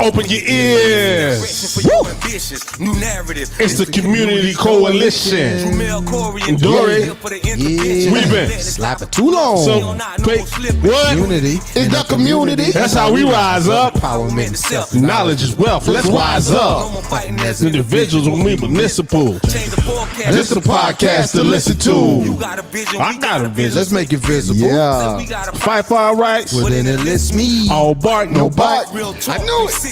Open your ears. It's the Community Coalition. Dory, we've been slapping too long. So, what? Unity. It's the community. That's how we rise up. Empowerment. Knowledge is wealth. Let's wise up. As individuals, when we municipal. This is a podcast to listen to. I got a vision. Let's make it visible. Yeah. Fight for our rights. Well, then it lists me. All bark, no bite. I knew it.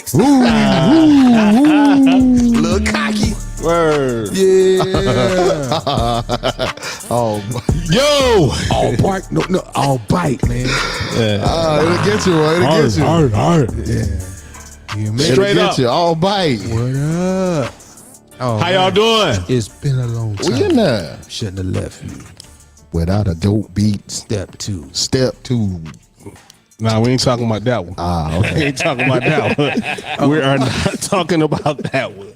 Little cocky. Word. Yeah. Oh, yo. All bark, no, all bite, man. it'll get you, boy. It'll get you. Yeah. Straight up. You. All bite. What up? Oh, how y'all doing? It's been a long time. We in there. Shouldn't have left you. Without a dope beat. Step 2. Step 2. Nah, we ain't talking about that one. Okay. We ain't talking about that one. We are not talking about that one.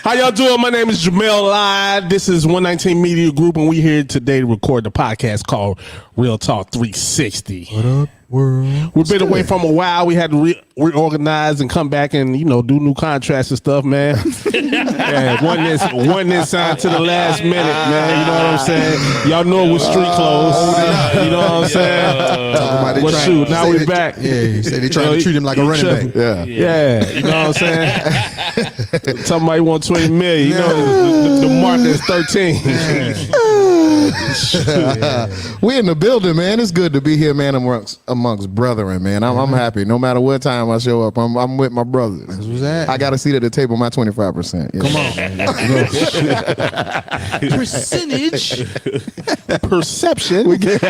How y'all doing? My name is Jamel Live. This is 119 Media Group, and we here today to record the podcast called Real Talk 360. What up, world? We've been away from a while. We had to reorganize and come back and, do new contracts and stuff, man. Yeah, one this signed to the last minute, man. You know what I'm saying? Y'all know it was street clothes. You know what I'm saying? Well, shoot, now we back. Yeah, he said they trying to treat him like a running back. Yeah, you know what I'm saying? Talking about he want 20 million. You know, the market is 13. We in the building, man. It's good to be here, man, amongst brethren, man. I'm happy. No matter what time I show up, I'm with my brothers. That's what's that. I got a seat at the table, my 25%. Yeah. Come on. Percentage. Perception. We get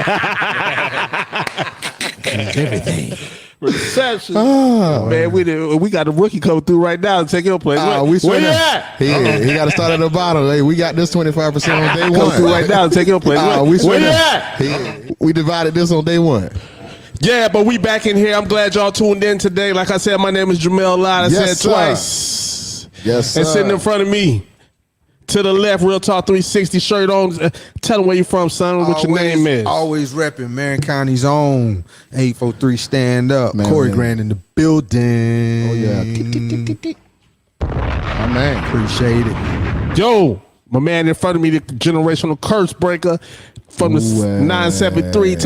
everything. Reception. Man, we got a rookie coming through right now to take your place. Where you at? He got to start at the bottom. Hey, we got this 25% on day one. Come through right now to take your place. Where you at? We divided this on day one. Yeah, but we back in here. I'm glad y'all tuned in today. Like I said, my name is Jamel Lott. I said twice. Yes, sir. And sitting in front of me, to the left, Real Talk 360 shirt on. Tell them where you from, son, what your name is. Always repping Marion County's own 843 Stand Up. Man, Corey man. Grant in the building. Oh, yeah. My man. Appreciate it. Yo, my man in front of me, the generational curse breaker from the 973.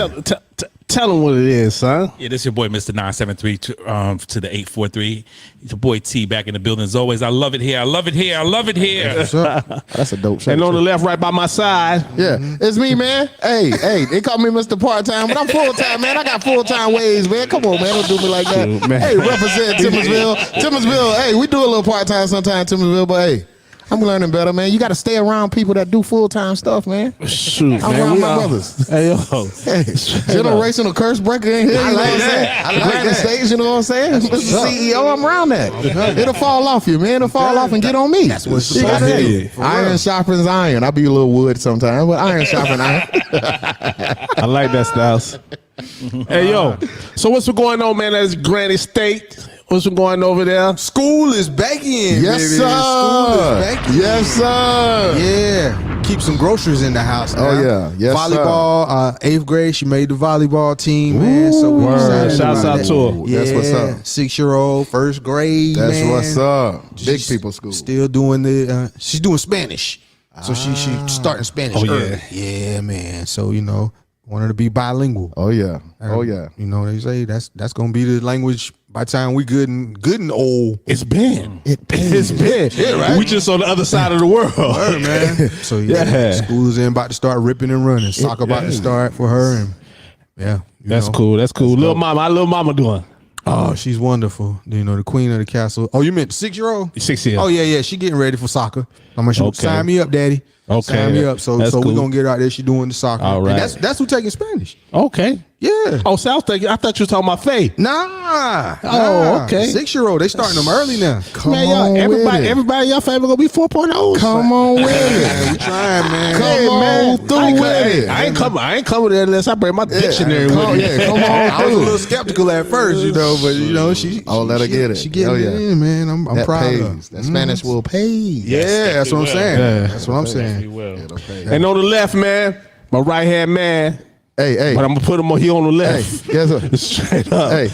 Tell him what it is, son. Yeah, this is your boy, Mr. 973 to the 843. It's your boy T back in the building as always. I love it here. I love it here. I love it here. That's a dope shirt. And on the left, right by my side. Yeah, it's me, man. Hey, they call me Mr. Part-Time, but I'm full-time, man. I got full-time ways, man. Come on, man. Don't do me like that. Man. Hey, represent Timmersville. Timmersville, hey, we do a little part-time sometimes, Timmersville, but hey, I'm learning better, man. You got to stay around people that do full-time stuff, man. Shoot, I'm man. around my brothers. Hey, yo. Hey, generational curse breaker in here. You know what I'm saying? I like the stage, you know what I'm saying? Mr. CEO, I'm around that. It'll fall off you, man. It'll fall off and get on me. That's what's you gotta do. Iron sharpens iron. I be a little wood sometimes, but iron sharpens iron. I like that, Styles. Hey, yo. So what's going on, man? That's Granny State. What's going over there? School is back in, Yes, baby. sir. School is back in. Yes, sir. Yeah. Keep some groceries in the house now. Oh, yeah. Yes, volleyball, 8th grade, she made the volleyball team, man. So we excited Shouts about out that. to her. Yeah, That's what's up. 6-year-old, first grade, That's man. what's up. Big She's people school. Still doing she's doing Spanish. So she starting Spanish early. Yeah, man. So, want her to be bilingual. Oh, yeah. Oh, yeah. They say that's gonna be the language by the time we good and old. It's been. It's big. Yeah, right. We just on the other side of the world. Word, man. So Yeah. school is about to start ripping and running. Soccer about to start for her, and That's cool. That's cool. Little mama, how little mama doing? Oh, she's wonderful. The queen of the castle. Oh, you meant 6-year-old? 6 years. Oh yeah. She getting ready for soccer. I'm gonna Okay. sign me up, Daddy. Okay. Sign me up. So That's we're cool. gonna get out there. She doing the soccer. All right. And that's who taking Spanish. Okay. Yeah. Oh, so I thought you were talking about Faye. Nah. Oh, okay. 6-year-old. They starting them early now. Come Man, on everybody in your family gonna be 4.0. Come on with it. Man, we trying, man. Come on through with it. I ain't coming there unless I bring my dictionary with me. Come on I was a through. little skeptical at first, but she. Oh, let her get it. She getting Oh, it yeah. in, man. I'm That proud of her. pays. That Spanish will pay. Yeah, that's what I'm saying. Yeah. That's what I'm saying. And on the left, man, my right hand man, Hey. But I'm gonna put him on here on the left. Hey, guess what? Straight up. Hey.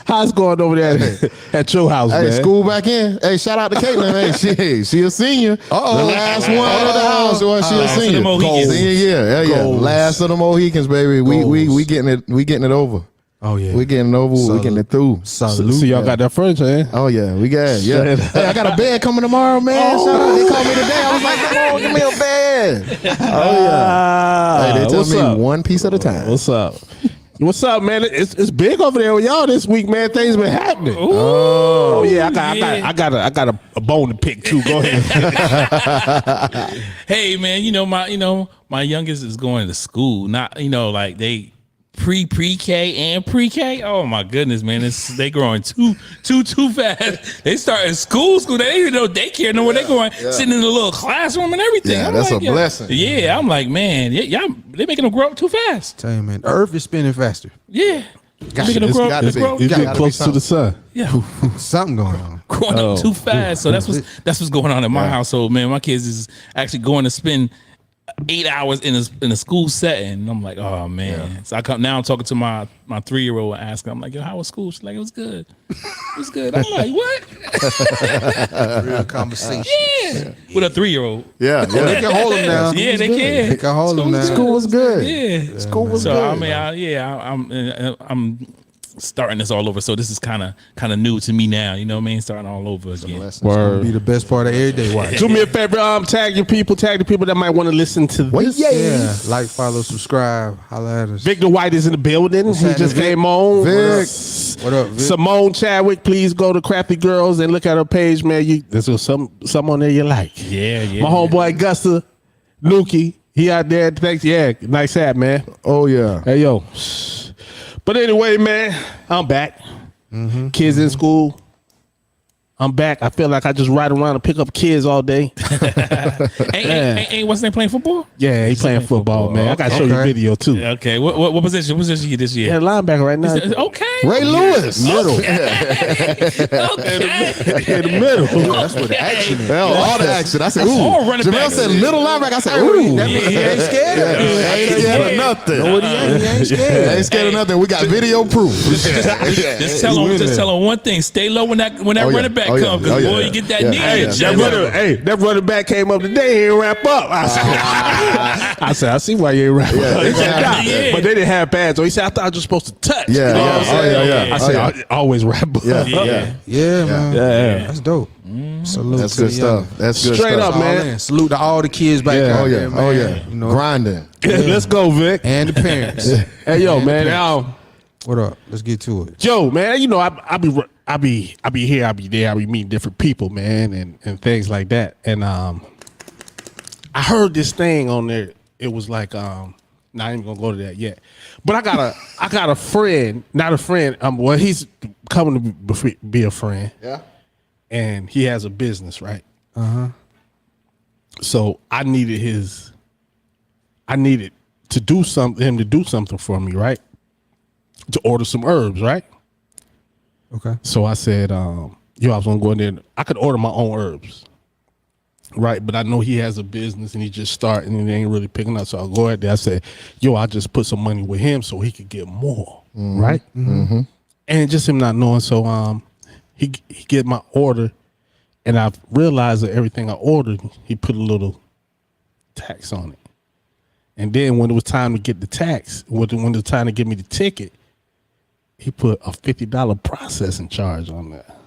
How's going over there at your house, Hey, man? school back in. Hey, shout out to Caitlin. Hey, she a senior. The last one of the house was she a senior. Senior year. Yeah. Last of the Mohicans, baby. We getting it over. Oh yeah, we getting it over. We getting it through. Salute. So y'all got that furniture, eh? Oh yeah, we got it. Yeah. Hey, I got a bed coming tomorrow, man. Shout out. They called me today. I was like, come on, give me a bed. Oh yeah. Hey, they tell me up? one piece at a time. What's up? What's up, man? It's big over there with y'all this week, man. Things been happening. Ooh, yeah, I got a bone to pick too. Go ahead. Hey man, my youngest is going to school. Not like they pre-K and pre-K. Oh my goodness, man! They growing too fast. They start in school. They don't even know daycare. Know where they going. Sitting in a little classroom and everything. Yeah, I'm that's like, a blessing. Yeah, I'm like, man, y'all they making them grow up too fast. Tell you, man, the Earth is spinning faster. Yeah, making them It's grow got up. to be. It's getting close to the sun. Yeah, Something going on. growing up too fast. So that's what's going on in my household, man. My kids is actually going to spend 8 hours in a school setting. And I'm like, oh man. So I'm talking to my 3-year-old and asking, I'm like, yo, how was school? She's like, it was good. It was good. I'm like, what? Real conversation. Yeah. With a 3-year-old. Yeah. They can hold them now. Yeah, they can. They can hold them now. School was good. Yeah. School was So good. I mean, I'm starting this all over. So this is kind of new to me now. You know what I mean? Starting all over again. It's gonna be the best part of every day. Watch. Do me a favor, tag the people that might want to listen to this. Yeah, like, follow, subscribe, holla at us. Victor White is in the building. He happening, just Vic? came on. Vic. What up, Vic? Simone Chadwick, please go to Crafty Girls and look at her page, man. There's some on there you like. Yeah. My homeboy Gusta Nuki, he out there. Thanks. Yeah, nice hat, man. Oh yeah. Hey yo. But anyway, man, I'm back. Kids in school. I'm back. I feel like I just ride around and pick up kids all day. Ain't what's name playing football? Yeah, he playing football, man. I got to show you a video too. Okay. What position? What position you this year? Yeah, linebacker right now. Okay. Ray Lewis. Middle. Okay. In the middle. That's where the action is. Hell, all the action. I said, all ooh. running Jamel backs. said middle linebacker. I said, ooh. That means he ain't scared. Ain't scared of nothing. No, he ain't scared. Ain't scared of nothing. We got video proof. Just tell him one thing. Stay low when that running back comes. Because boy, you get that knee. That running back came up today. He didn't wrap up. I said, I see why you ain't wrap up. He said, nah. Yeah. But they didn't have pads. So he said, I thought I was supposed to touch. Yeah, You know yeah. what I'm saying? Oh, yeah. I said, I always wrap up. Yeah. Man. Yeah. That's dope. Salute That's to good the stuff. young. That's good Straight stuff. up, man. All in. Salute to all the kids back Yeah. there. Oh yeah. Man. Oh yeah. You know, Grinding. Let's go, Vic. and the parents. Hey, yo, man. What up? Let's get to it. Joe, man, you know, I be here, I be there, I be meeting different people, man, and things like that. And I heard this thing on there. It was like, not even gonna go to that yet. But I got a friend, not a friend. Well, he's coming to be a friend. Yeah. And he has a business, right? So I needed to do something for me, right? To order some herbs, right? Okay. So I said, I was gonna go in there. I could order my own herbs, right? But I know he has a business and he just starting and he ain't really picking up. So I'll go out there. I said, I just put some money with him so he could get more, right? Mm-hmm. And just him not knowing. So he get my order, and I realized that everything I ordered, he put a little tax on it. And then when it was time to get the tax, when it was time to give me the ticket, he put a $50 processing charge on that.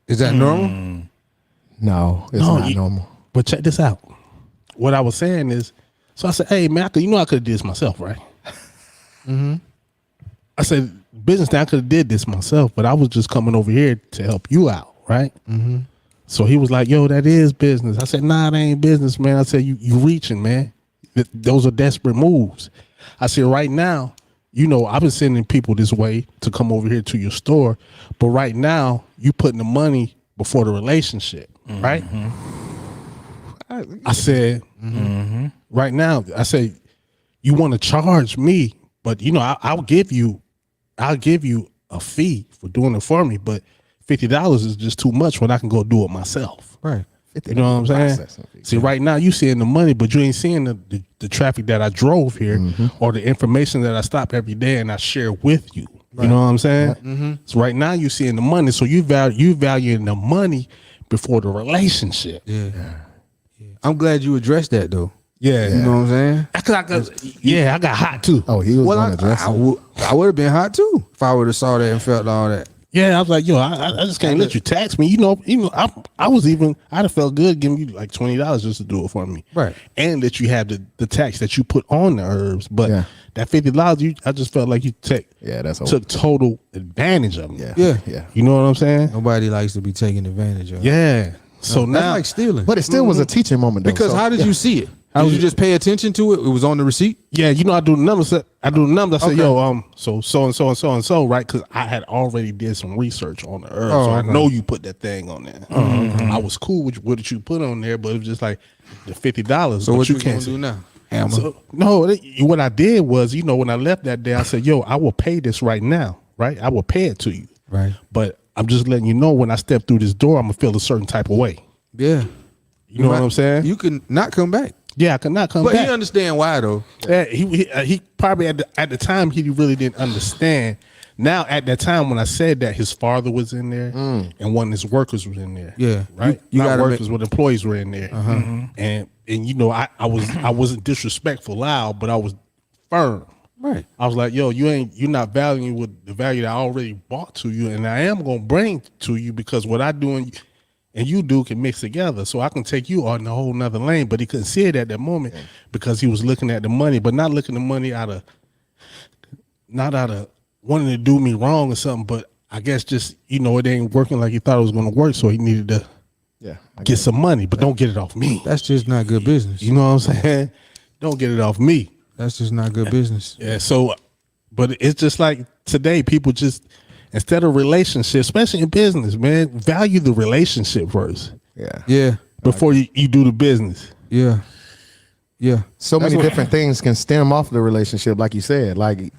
Is that normal? No, it's not normal. But check this out. What I was saying is, so I said, hey, man, I could have did this myself, right? I said, business thing, I could have did this myself, but I was just coming over here to help you out, right? So he was like, yo, that is business. I said, nah, that ain't business, man. I said, you reaching, man. Those are desperate moves. I said, right now, I've been sending people this way to come over here to your store, but right now, you putting the money before the relationship, right? I said, right now, I said, you want to charge me, but I'll give you a fee for doing it for me, but $50 is just too much when I can go do it myself. Right. You know what I'm saying? See, right now you seeing the money, but you ain't seeing the traffic that I drove here or the information that I stop every day and I share with you. You know what I'm saying? So right now you seeing the money, so you valuing the money before the relationship. Yeah. I'm glad you addressed that though. Yeah. You know what I'm saying? I got hot too. Oh, he was gonna address it. I would have been hot too if I would have saw that and felt all that. Yeah, I was like, yo, I just can't let you tax me. You know, I'd have felt good giving you like $20 just to do it for me. Right. And that you have the tax that you put on the herbs. But that $50, I just felt like you took total advantage of me. Yeah. You know what I'm saying? Nobody likes to be taken advantage of. Yeah. So That's now, like stealing. But it still was a teaching moment, though. Because how did you see it? Did you just pay attention to it? It was on the receipt? yeah, you know, I do the numbers. I said, yo, so and so, right? Because I had already did some research on the herbs, so I know you put that thing on there. I was cool with what you put on there, but it was just like the $50. So what you can't do now? What I did was, you know, when I left that day, I said, yo, I will pay this right now, right? I will pay it to you, right? But I'm just letting you know when I step through this door, I'm gonna feel a certain type of way. Yeah, you know what I'm saying? You can not come back. Yeah, I could not come but back. But he understand why though. Yeah, he probably at the time he really didn't understand. Now at that time when I said that, his father was in there and one of his workers was in there. Yeah, right. You not workers, but employees were in there. And you know I wasn't disrespectful loud, but I was firm. Right. I was like, yo, you're not valuing with the value that I already bought to you, and I am gonna bring to you because what I do and you do can mix together. So I can take you on a whole nother lane. But he couldn't see it at that moment because he was looking at the money, but not looking at the money out of wanting to do me wrong or something. But I guess just, you know, it ain't working like he thought it was going to work. So he needed to get some money, but don't get it off me. That's just not good business. You know what I'm saying? Don't get it off me. That's just not good business. Yeah. So, but it's just like today, people just, instead of relationships, especially in business, man, value the relationship first. Yeah. Before you do the business. Yeah. So many different things can stem off the relationship, like you said. Like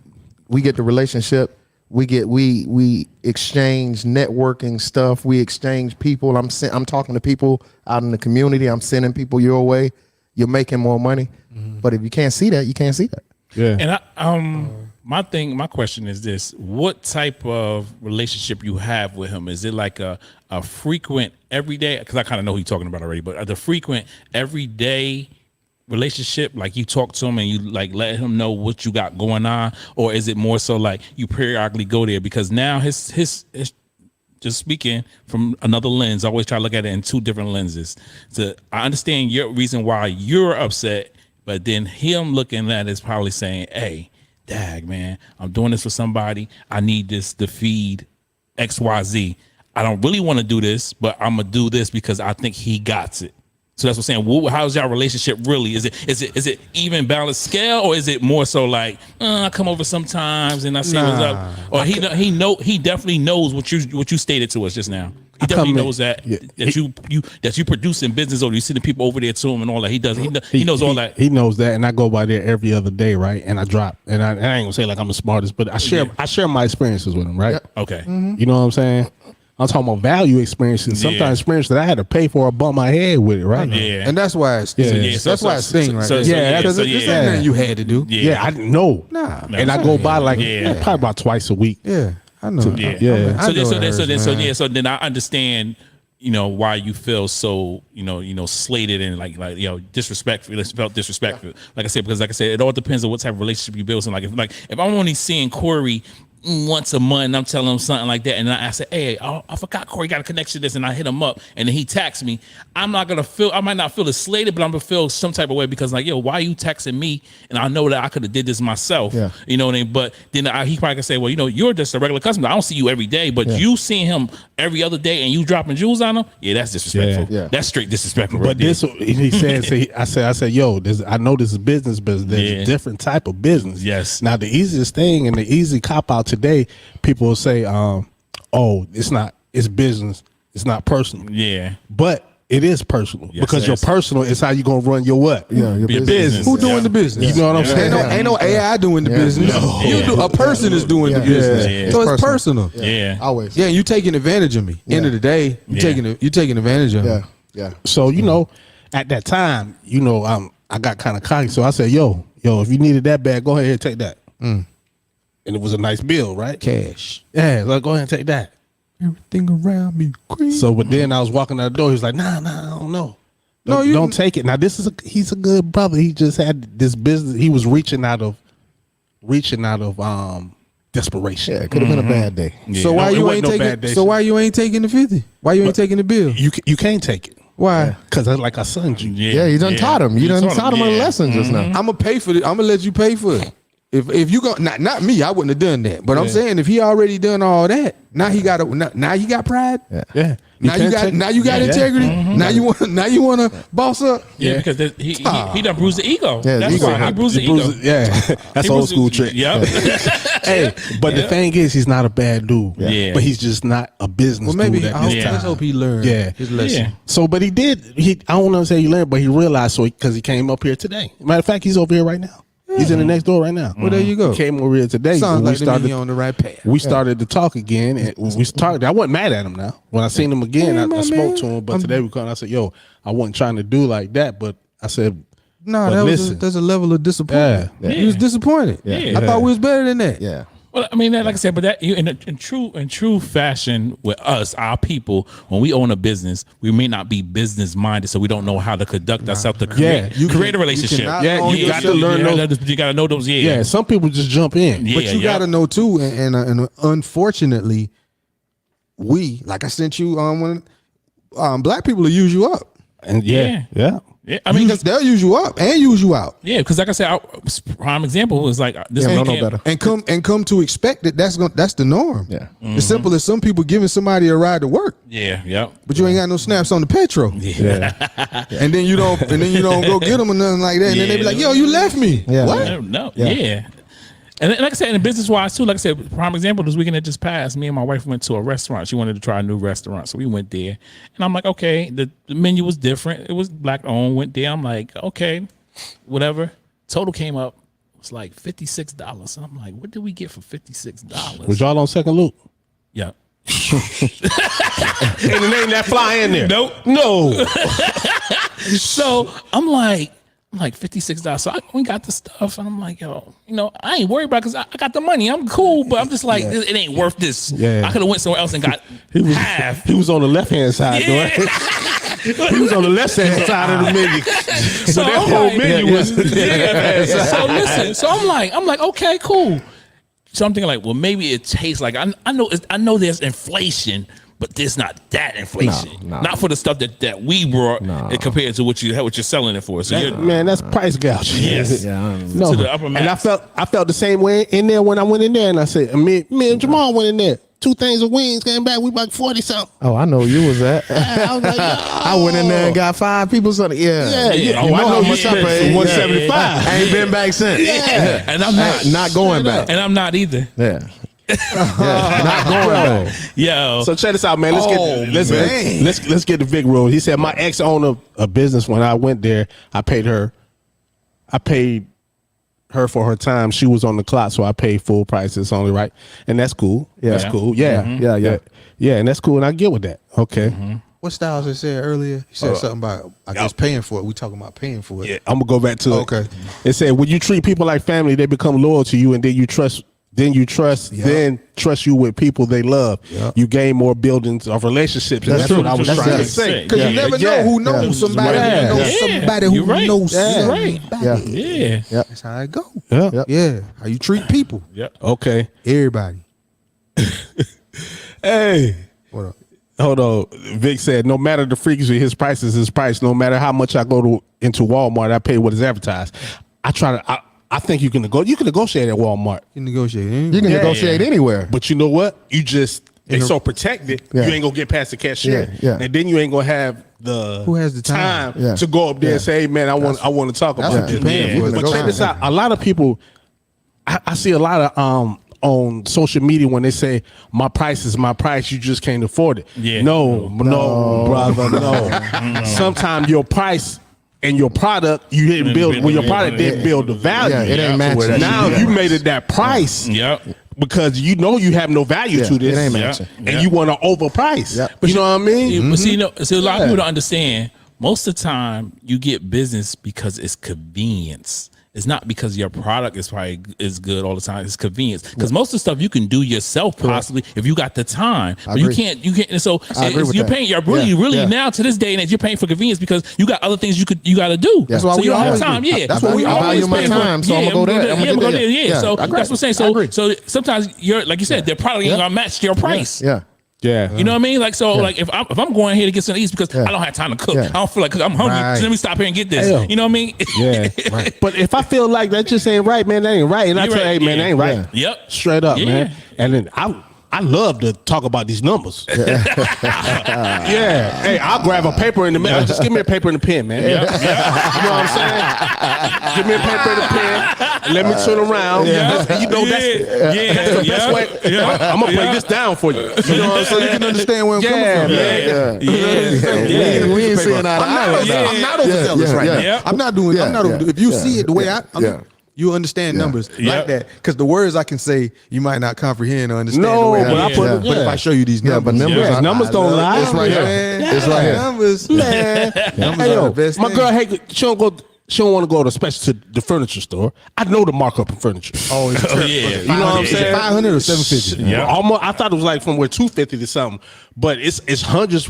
we get the relationship, we exchange networking stuff, we exchange people. I'm talking to people out in the community. I'm sending people your way. You're making more money, but if you can't see that, you can't see that. Yeah. And my question is this: what type of relationship you have with him? Is it like a frequent everyday? Because I kind of know who you're talking about already, but the frequent everyday relationship, like you talk to him and you like let him know what you got going on, or is it more so like you periodically go there? Because now his just speaking from another lens, I always try to look at it in two different lenses. So I understand your reason why you're upset, but then him looking at it is probably saying, hey, dag, man, I'm doing this for somebody. I need this to feed XYZ. I don't really want to do this, but I'm going to do this because I think he got it. So that's what I'm saying. How's your relationship really? Is it even balanced scale, or is it more so like I come over sometimes and I see what's up? Or he definitely knows what you stated to us just now. He definitely knows that you produce in business, or you see the people over there to him and all that. He knows all that. He knows that, and I go by there every other day, right? And I drop, and I ain't gonna say like I'm the smartest, but I share my experiences with him, right? Okay. You know what I'm saying? I'm talking about value experiences. Sometimes experience that I had to pay for or bump my head with it, right? Yeah. And that's why it's that's why it's thing right there. Because it's nothing you had to do. Yeah, I didn't know. Nah. And I go by like probably about twice a week. Yeah. I know. So then I understand, you know, why you feel so, you know, slated and like disrespectful. It felt disrespectful. Like I said, because like I said, it all depends on what type of relationship you build. So if I'm only seeing Corey once a month and I'm telling him something like that, and I say, hey, I forgot Corey got a connection to this, and I hit him up and then he texts me, I might not feel slated, but I'm gonna feel some type of way because like, yo, why are you texting me? And I know that I could have did this myself. You know what I mean? But then he probably can say, well, you know, you're just a regular customer. I don't see you every day, but you seeing him every other day and you dropping jewels on him, that's disrespectful. That's straight disrespectful. But this, he said, I said, yo, I know this is business, but there's a different type of business. Yes. Now the easiest thing and the easy cop out today, people will say, it's business, it's not personal. Yeah. But it is personal because your personal is how you gonna run your what? Your business. Who doing the business? You know what I'm saying? Ain't no AI doing the business. A person is doing the business. So it's personal. Always. Yeah, you taking advantage of me. End of the day, you taking advantage of me. Yeah. So you know, at that time, you know, I got kind of cocky. So I said, yo, if you needed that bad, go ahead and take that. And it was a nice bill, right? Cash. Yeah, like, go ahead and take that. Everything around me green. So, but then I was walking out the door. He was like, nah, I don't know. No, Don't take it. Now he's a good brother. He just had this business. He was reaching out of desperation. Yeah, it could have been a bad day. Yeah. So why No, it you wasn't ain't no taking? bad day. So why you ain't taking the 50? Why you ain't taking the bill? You can't take it. Why? Because like I sons you. Yeah, you done taught him. You done taught him a lesson just now. I'm gonna pay for it. I'm gonna let you pay for it. If you go, not me, I wouldn't have done that. But I'm saying if he already done all that, now he got pride. Yeah. Now you got integrity. Now you want to boss up. Yeah, because he done bruised the ego. Yeah, That's ego. why he bruised the ego. Yeah, that's old school trick. Yep. Hey, but the thing is, he's not a bad dude. Yeah. But he's just not a business Well, maybe dude at this let's time. hope he learned. Yeah. his lesson. Yeah. So, but he I don't want to say he learned, but he realized because he came up here today. Matter of fact, he's over here right now. He's in the next door right now. Well, there you go. He came over here today. Sounds and like to me he on the right path. We started to talk again, and we started. I wasn't mad at him now. When I seen him again, Yeah, I my spoke man. to him. But today we called. I said, "Yo, I wasn't trying to do like that." But I said, No, but that's a level of disappointment. Yeah. He was disappointed. Yeah. I thought we was better than that. Yeah. Well, I mean, like I said, but that in true fashion with us, our people, when we own a business, we may not be business minded, so we don't know how to conduct ourselves to create, you create a relationship. cannot Yeah, own you got to yourself. learn those. You got to know those. Yeah, some people just jump in. Yeah, But you got to know too, and unfortunately, like I sent you black people will use you up. And Yeah. yeah. Yeah, I mean, They'll use you up and use you out. yeah, because like I said, our prime example was like this. Yeah, man no came- better. And come to expect it. That's the norm. Yeah. It's simple as some people giving somebody a ride to work, Yeah, yep. but you ain't got no snaps on the petrol. Yeah. And then you don't go get them or nothing like that. And then they be like, "Yo, you left me." Yeah. What? No, Yeah. yeah. And like I said, in business wise too, like I said, prime example this weekend that just passed, me and my wife went to a restaurant. She wanted to try a new restaurant. So we went there. And I'm like, okay, the menu was different. It was black owned. Went there. I'm like, okay, whatever. Total came up. It was like $56. And I'm like, what did we get for $56? Was y'all on second loop? Yeah. And it ain't that fly in there. Nope. No. So I'm like $56. So I went and got the stuff, and I'm like, yo, I ain't worried about it because I got the money. I'm cool, but I'm just like, it ain't worth this. Yeah. I could have went somewhere else and got half. He was on the left hand side, Yeah. though. He was on the left hand side of the menu. So that I'm whole like, menu was So listen, so I'm like, okay, cool. So I'm thinking like, well, maybe it tastes like I know there's inflation, but there's not that inflation. No. Not for the stuff that we brought compared to what you're selling it for. So you're, Man, that's price gouging. yes. Yeah. No. To the upper And I max. felt the same way in there when I went in there, and I said, me and Jamal went in there. 2 things of wings came back. We about 40 something. Oh, I know where you was at. I was like, I went in there and got 5 people something. Yeah. Yeah. You Oh, I know how you much I spent paid. 175. I ain't been back since. Yeah. And I'm not Not going back. And I'm not either. Yeah. Not going back. Yo. So check this out, man. Let's get the big roll. He said my ex owned a business. When I went there, I paid her for her time. She was on the clock, so I paid full price. It's only right, and that's cool. Yeah. That's cool. Yeah, yeah, and that's cool. And I get with that. Okay. What Styles had said earlier? He said something about I guess paying for it. We talking about paying for it. Yeah, I'm gonna go back to Okay. it. It said when you treat people like family, they become loyal to you, and then you trust. Then trust you with people they love. Yep. You gain more buildings of relationships. And That's that's what true. I was That's trying to it. say. Because you never know who knows somebody. Yeah. You know Yeah. somebody who You're right. knows Yeah. somebody. Yeah. Yeah. That's how it go. Yeah. Yep. Yeah. How you treat people. Yep. Okay. Everybody. Hey. What up? Hold on. Vic said, no matter the frequency, his price is his price. No matter how much I go into Walmart, I pay what is advertised. I think you can negotiate at Walmart. You negotiate. You can negotiate anywhere. But you know what? They so protected, Yeah. you ain't gonna get past the cashier. Yeah. And then you ain't gonna have the Who has the time? Yeah. to go up there and say, hey man, I want to talk that's about what you're this. paying for, But check negotiate. this out. A lot of people I see a lot of on social media when they say my price is my price, you just can't afford it. Yeah. No, brother, no. Sometimes your price and your product you didn't build. Well, your product didn't build the value. Yeah, it ain't matching. Now you made it that price. Yep. because you know you have no value to this, it ain't matching. and you want to overprice. Yeah. But you know what I mean? But see, a lot of people don't understand. Most of the time, you get business because it's convenience. It's not because your product is probably is good all the time. It's convenience. Because most of the stuff you can do yourself possibly if you got the time. But you can't. And so you're paying. You're really now to this day and age, you're paying for convenience because you got other things you got to do. That's why so we you don't have always time. do. Yeah, That's why we always pay for time. So I'm gonna go there. I'm gonna go there. Yeah. So that's what I'm saying. I So sometimes you're like you said, their product ain't gonna match your price. Yeah. Yeah. You know what I mean? Like, so like if I'm going here to get some of these because I don't have time to cook. I don't feel like I'm hungry. Right. So let me stop here and get this. Hell. You know what I mean? Yeah. Right. But if I feel like that just ain't right, man, that ain't right. And I You're tell you, right. hey, man, that ain't right. Yep. Straight up, Yeah. man. And then I love to talk about these numbers. Yeah. Hey, I'll grab a paper in the mail. Just give me a paper and a pen, man. You know what I'm saying? Give me a paper and a pen. And let me turn around. You know, that's the best way. I'm going to break this down for you. You know what I'm So you saying? can understand where I'm coming from. We ain't saying that. I'm not overzealous right now. I'm not doing. If you see it the way you understand numbers like that, because the words I can say you might not comprehend or understand. No, the way but I put it. But if I show you these numbers, but numbers, numbers don't lie. It's right here. It's right here. Numbers, Man. numbers Hey, are yo, the best my thing. girl, hey, she don't want to go to especially to the furniture store. I know the markup in furniture. Oh, it's yeah. You know what I'm saying? 500 or 750. Yeah. Almost. I thought it was like from where 250 to something, but it's hundreds.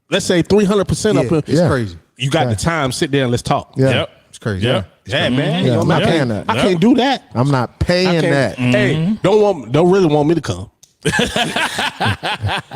Let's say 300% up. It's crazy. You got the time. Sit there and let's talk. Yeah. Yep. It's crazy. Yeah. Yeah, man. Yeah, I'm not I can't- paying that. I can't do that. I'm not paying that. Hey, don't really want me to come.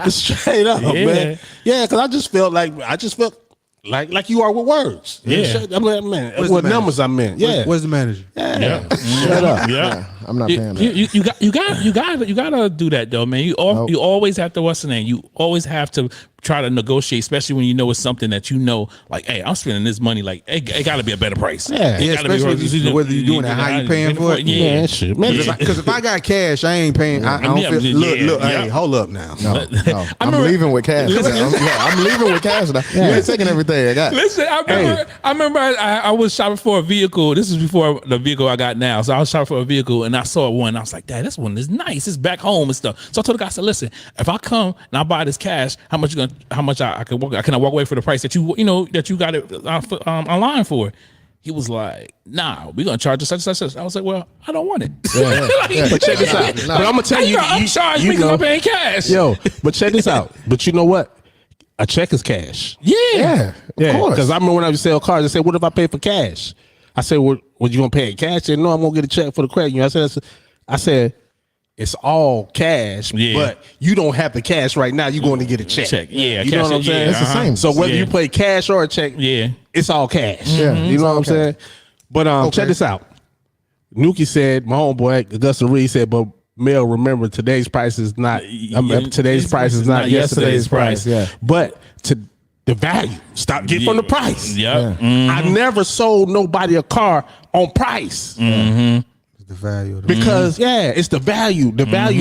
Straight up, man. Yeah, because I just felt like you are with words. Yeah. I'm like, man, Where's what the numbers I meant. Yeah. Where's the manager? Yeah. Shut up. Yeah. I'm not paying that. You gotta do that though, man. You always have to what's the name? You always have to try to negotiate, especially when you know it's something that you know, like, hey, I'm spending this money, like, it gotta be a better price. Yeah. It Yeah, gotta be especially whether you're doing it, how you paying for it. Yeah. Man, shit. Man, Because if I got cash, I ain't paying. I don't feel. Look. Hey, hold up now. No. I'm leaving with cash. I'm leaving with cash. Now. You ain't taking everything I got. Listen, I remember I was shopping for a vehicle. This is before the vehicle I got now. So I was shopping for a vehicle and I saw one. I was like, Dad, this one is nice. It's back home and stuff. So I told the guy, I said, listen, if I come and I buy this cash, how much can I walk away for the price that you got it online for? He was like, nah, we're gonna charge us such. I was like, well, I don't want it. But check this out. But I'm gonna tell you, I'm charged because I'm paying cash. Yo, but check this out. But you know what? A check is cash. Yeah. Of course. Because I remember when I used to sell cars, I said, what if I pay for cash? I said, what you gonna pay in cash? They said, no, I'm gonna get a check for the credit union. I said, it's all cash, but you don't have the cash right now. You're going to get a check. Yeah, you know what I'm saying? It's the same. So whether you pay cash or a check, it's all cash. Yeah, you know what I'm saying? But check this out. Nuki said, my homeboy Augusta Reed said, but Mel, remember today's price is not today's price is not yesterday's price. Yeah, but to the value. Stop getting from the price. Yeah. I never sold nobody a car on price. The value of the Because it's the value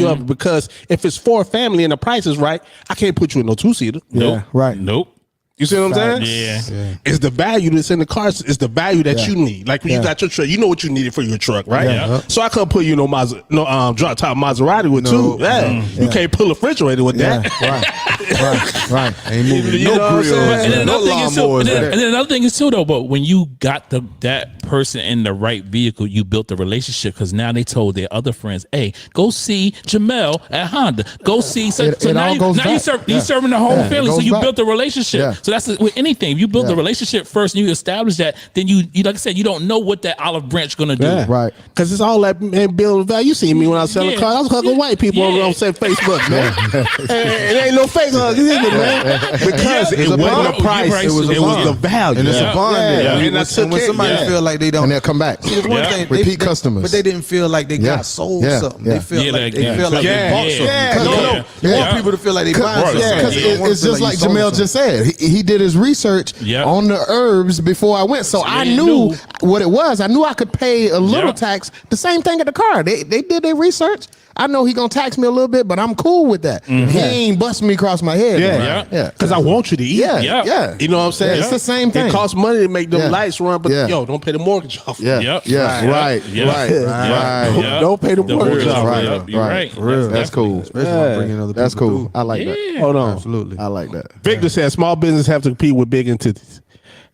of it. Because if it's for a family and the price is right, I can't put you in no 2-seater. Yeah, right. Nope. You see what I'm saying? Yeah. It's the value that's in the car. It's the value that you need. Like when you got your truck, you know what you needed for your truck, right? Yeah. So I couldn't put you drop top Maserati with two. Yeah. You can't pull a refrigerator with that. Right. ain't moving You no know what I'm grills, saying? And no another thing is too, lawnmowers. and then another thing is too though. But when you got that person in the right vehicle, you built the relationship because now they told their other friends, "Hey, go see Jamel at Honda. Go see." So It now all goes back. you serving the whole Yeah, it family. So goes you back. built a relationship. Yeah. So that's with anything. You build the relationship first, and you establish that. Then you like I said, you don't know what that olive branch gonna do. Yeah. Right. Because it's all that man building value. You see me when I was selling cars. I was hugging white people on say Facebook, man. It ain't no fake hug, is it, man? Because it wasn't the price. It was the value. And it's a bond there. Yeah. And when somebody feel like they don't, And they'll come back. See, it's one thing, Repeat customers. but they didn't feel like they Yeah. got sold Yeah. something. Yeah. They feel Yeah, like like- they feel like yeah. they bought Yeah. something. Yeah. You want people to feel like they buying something. Because You don't want it's to feel just like you sold Jamel something. just said. He did his research on the herbs before I went. So I knew what it was. I knew I could pay a little tax. The same thing at the car. They did their research. I know he gonna tax me a little bit, but I'm cool with that. He ain't busting me across my head. Yeah. Because I want you to eat. Yeah. You know what I'm saying? It's the same thing. It costs money to make them lights run, but yo, don't pay the mortgage off. Right. Don't pay the mortgage off. Right. For real. That's cool. Especially bringing other That's people cool. through. I like that. Hold on. Absolutely. I like that. Victor says small business have to compete with big entities.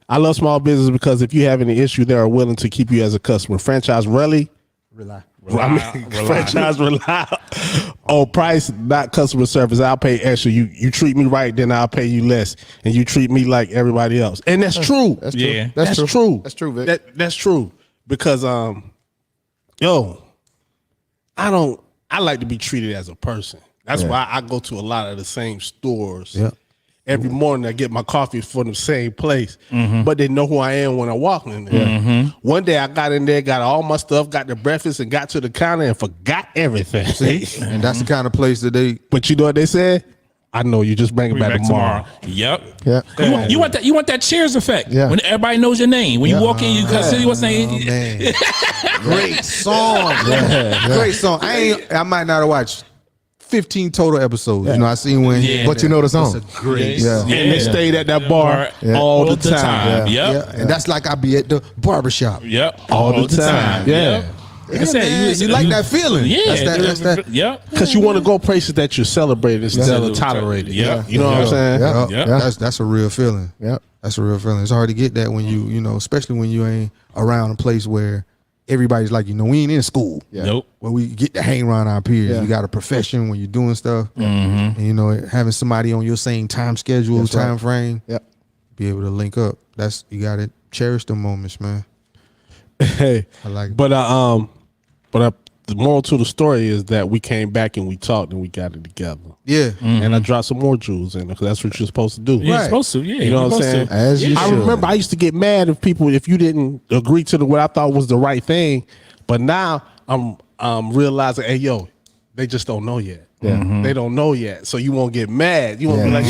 I love small business because if you have any issue, they are willing to keep you as a customer. Franchise rely on price, not customer service. I'll pay extra. You treat me right, then I'll pay you less, and you treat me like everybody else. And that's true. That's true. Yeah. That's true. That's true, Vic. That's true because I like to be treated as a person. That's why I go to a lot of the same stores. Yeah. Every morning I get my coffee from the same place, but they know who I am when I walk in there. One day I got in there, got all my stuff, got the breakfast, and got to the counter and forgot everything. And that's the kind of place that they. But you know what they said? I know you just bring it back tomorrow. Yep. Yeah. You want that Cheers effect. Yeah. When everybody knows your name. When you walk in, you can see what's saying. Man. Great song. Great song. I might not have watched 15 total episodes. You know, I seen when. But you know the song. It's a great Yeah. song. And they stayed at that bar all the time. Yep. And that's like I be at the barbershop. Yep. All the time. Yep. Yeah, man, you like that feeling. Yeah. That's that. Yep. Because you want to go places that you're celebrated instead of tolerated. Yeah. You know what I'm saying? Yeah. That's a real feeling. Yeah. That's a real feeling. It's hard to get that when you know, especially when you ain't around a place where everybody's like, we ain't in school. Nope. Where we get to hang around our peers. Yeah. You got a profession when you're doing stuff. And having somebody on your same time schedule, time frame, be able to link up. You gotta cherish the moments, man. Hey, I like it. But the moral to the story is that we came back and we talked and we got it together. Yeah. And I dropped some more jewels in it because that's what you're supposed to do. Yeah, you're supposed to. Yeah. You know what I'm saying? As you I should. remember I used to get mad if you didn't agree to what I thought was the right thing. But now I'm realizing, hey, yo, they just don't know yet. Yeah. They don't know yet. So you won't get mad. You won't be like,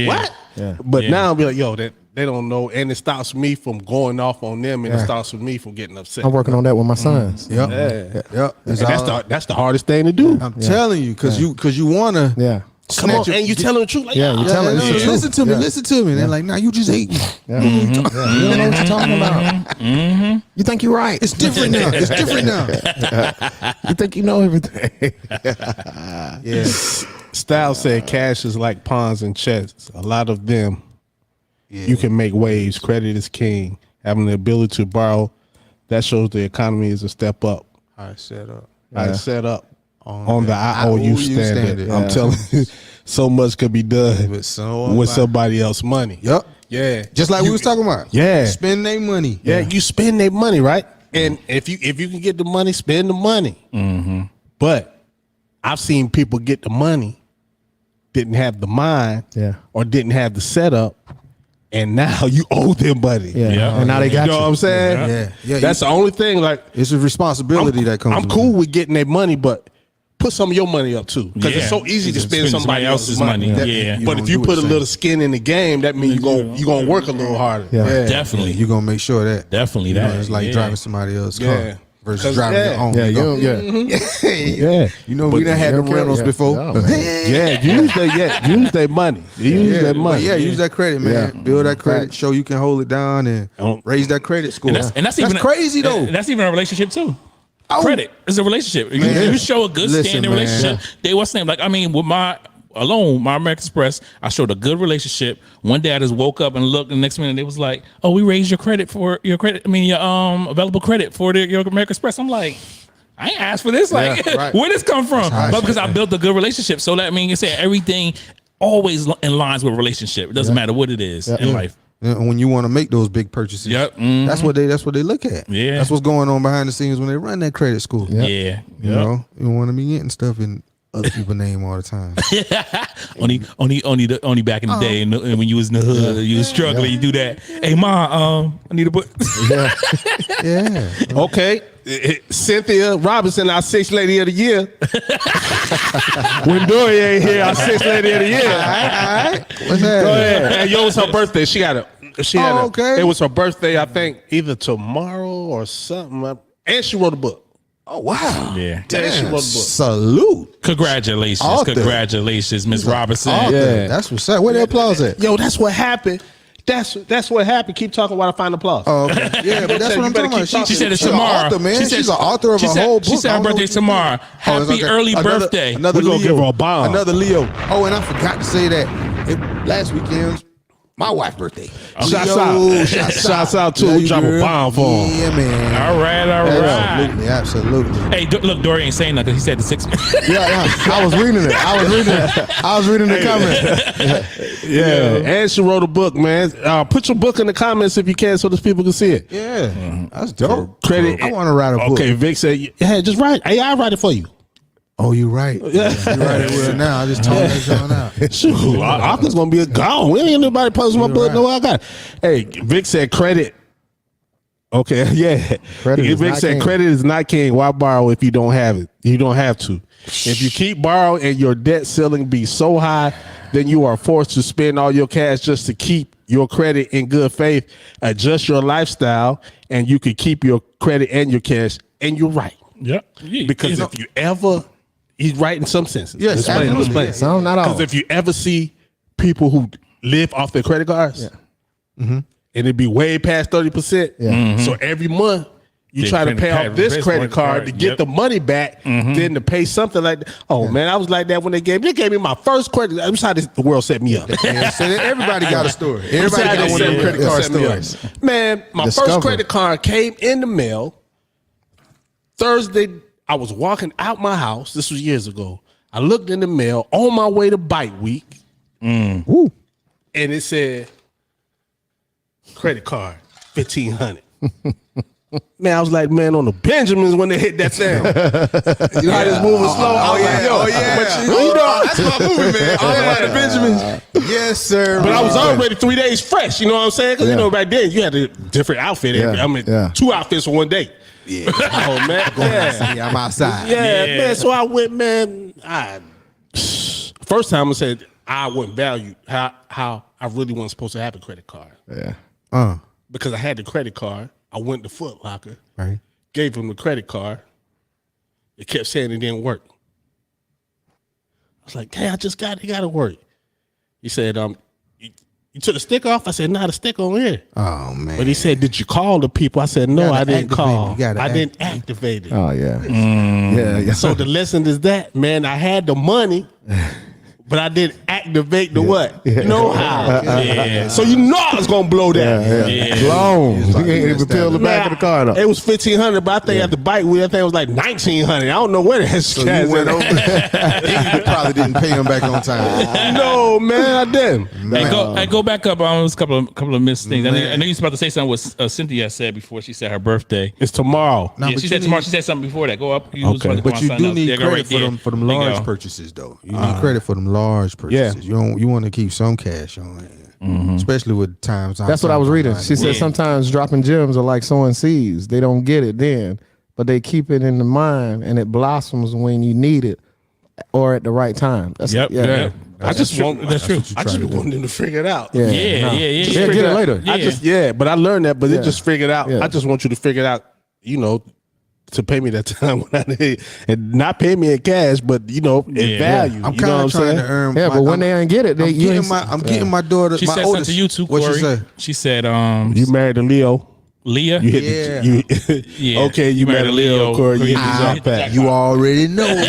what? Yeah. But now I'll be like, yo, they don't know. And it stops me from going off on them and it stops with me from getting upset. I'm working on that with my sons. Yep. Yeah. Yep. And that's the hardest thing to do. I'm telling you, because you wanna Come on, and you telling the truth. Like, Yeah, you telling the truth. listen to me, listen to me. And they're like, nah, you just hate me. Yeah. You don't know what you're talking about. You think you're right. It's different now. It's different now. You think you know everything. Yeah. Style said cash is like pawns and chess. A lot of them, you can make waves. Credit is king. Having the ability to borrow, that shows the economy is a step up. All right, set up. I set up on the IOU standard. I'm telling you, so much could be done with somebody else's money. Yep. Yeah. Just like we was talking about. Yeah. Spend their money. Yeah, you spend their money, right? And if you can get the money, spend the money. But I've seen people get the money, didn't have the mind, or didn't have the setup, and now you owe them money. And now they got you. Know what I'm saying? Yeah. That's the only thing. Like, it's a responsibility that comes. I'm cool with getting their money, but put some of your money up too, because it's so easy to spend somebody else's money. But if you put a little skin in the game, that means you're gonna work a little harder. Definitely. You're gonna make sure that Definitely you know, that. it's like driving somebody else's car versus driving your own. You know, we done had the rentals before. Use their money. Use that money. Use that credit, man. Build that credit. Show you can hold it down and raise that credit score. And that's even crazy though. That's even a relationship too. Credit is a relationship. You show a good standing relationship. They what's name? Like, I mean, with my American Express, I showed a good relationship. One day I just woke up and looked, and the next minute they was like, "Oh, we raised your credit for your credit. I mean, your available credit for your American Express." I'm like, I ain't asked for this. Like, where this come from? But because I built a good relationship, so that means everything always in lines with a relationship. It doesn't matter what it is in life. And when you want to make those big purchases, that's what they look at. Yeah, that's what's going on behind the scenes when they run that credit score. Yeah, you know, you want to be getting stuff in other people's name all the time. only back in the day, and when you was in the hood, you was struggling. You do that. Hey, ma, I need a book. Okay. Cynthia Robinson, our sixth lady of the year. When Dory ain't here, our sixth lady of the year. All right. What's that? Go ahead. And yo, it's her birthday. She had okay. It was her birthday, I think, either tomorrow or something. And she wrote a book. Oh wow! Yeah. Damn, she wrote the book. Salute. Congratulations, Author. Congratulations, Miss Robinson. Yeah, that's what's up. Where the applause at? Yo, that's what happened. That's what happened. Keep talking while I find applause. Oh, okay. Yeah, but that's what I'm talking about. She said it's she's tomorrow. An author, man. She said, she's an author of a whole book. She said her birthday's tomorrow. Happy early birthday. Another We're gonna Leo. give her a bomb. Another Leo. Oh, and I forgot to say that last weekend. My wife's birthday. Shouts out to who drop a bomb for him. Yeah, man. All right. Absolutely. Hey, look, Dory ain't saying nothing. He said the 6. Yeah. I was reading it. I was reading the comment. Yeah, and she wrote a book, man. Put your book in the comments if you can, so those people can see it. Yeah, that's dope. Credit. I want to write a book. Okay, Vic said, "Yeah, just write. Hey, I'll write it for you." Oh, you right. Yeah, you right. It will now. I just told that John out. Shoot, Arthur's gonna be a gone. We ain't nobody posting my book. No, I got it. Hey, Vic said credit. Okay, yeah. Vic said credit is not king. Why borrow if you don't have it? You don't have to. If you keep borrowing and your debt ceiling be so high, then you are forced to spend all your cash just to keep your credit in good faith. Adjust your lifestyle, and you can keep your credit and your cash. And you're right. Yep. Because if you ever, he's right in some senses. Yes, absolutely. Some, not all. Because if you ever see people who live off their credit cards, and it'd be way past 30%. So every month you try to pay off this credit card to get the money back, then to pay something like that. Oh man, I was like that when they gave me my first credit. That's how the world set me up. Yeah, so everybody got a story. Everybody got one of them credit card stories. Man, my first credit card came in the mail Thursday. I was walking out my house. This was years ago. I looked in the mail on my way to Bike Week. Woo. And it said, credit card, $1,500. Man, I was like, man, on the Benjamins when they hit that thing. You know how this moving slow? But that's my movie, man. The Benjamins. Yes, sir. But I was already 3 days fresh. You know what I'm saying? Because, you know, back then you had a different outfit. I mean, 2 outfits for one day. Yeah. Oh, man. Yeah, I'm outside. Yeah, man. So I went, man. First time I said I wouldn't value how I really wasn't supposed to have a credit card. Yeah. Because I had the credit card. I went to Foot Locker. Right. Gave him the credit card. It kept saying it didn't work. I was like, hey, I just got it. It got to work. He said, you took the stick off? I said, nah, the stick on here. Oh, man. But he said, did you call the people? I said, no, I didn't call. I didn't activate it. Oh, yeah. Yeah. So the lesson is that, man, I had the money, but I didn't activate the what? You know how? So you know I was going to blow that. Blown. You can't even peel the back of the car up. It was $1,500, but I think at the bike wheel, I think it was like $1,900. I don't know where that So you went over there. You probably didn't pay him back on time. No, man, I didn't. Hey, go back up on a couple of missed things. I know you was about to say something what Cynthia said before she said her birthday. It's tomorrow. No, Yeah, she said tomorrow. She said something before that. Go up. But you do need credit for them large purchases, though. You need credit for them large purchases. You want to keep some cash on hand, especially with times. That's what I was reading. She said sometimes dropping gems are like sowing seeds. They don't get it then, but they keep it in the mind, and it blossoms when you need it or at the right time. That's Yep. Yeah. That's true. I just want them to figure it out. Yeah. Yeah. Get it later. But I learned that, but it just figured out. Yeah. I just want you to figure it out, you know, to pay me that time when I need, and not pay me in cash, but you know, in value. I'm kind of trying to earn. Yeah, but when they ain't get it, I'm getting my daughter. She my said oldest, something to you too, what Corey. she say? She said, You married a Leo. Leah. You hit Yeah. Okay, you married a Leo, Corey. You hit the jackpot. You already know.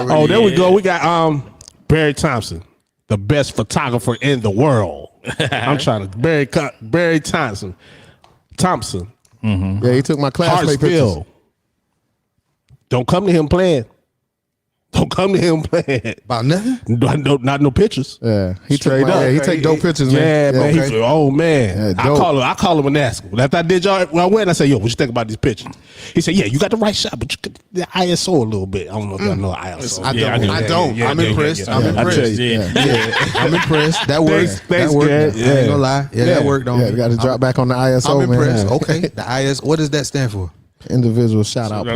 Oh, there we go. We got Barry Thompson, the best photographer in the world. I'm trying to Barry Thompson. Yeah, he took my classmate pictures. Hartsville. Don't come to him playing. About nothing. Not no pictures. Yeah, he Straight took up. he take dope pictures, man. Yeah, man. Okay. Oh man, Yeah, dope. I call him and ask him. After I did y'all, when I went, I said, "Yo, what you think about these pictures?" He said, "Yeah, you got the right shot, but you could the ISO a little bit. I don't know if y'all know ISO. I don't. I'm impressed. I'm impressed. I'm impressed. That worked. Thanks, that worked. Garrett. I ain't gonna lie. Yeah, that worked on Yeah, me. got to drop back on the ISO, I'm man. impressed. Okay, the ISO. What does that stand for? Individual shout out. Yeah.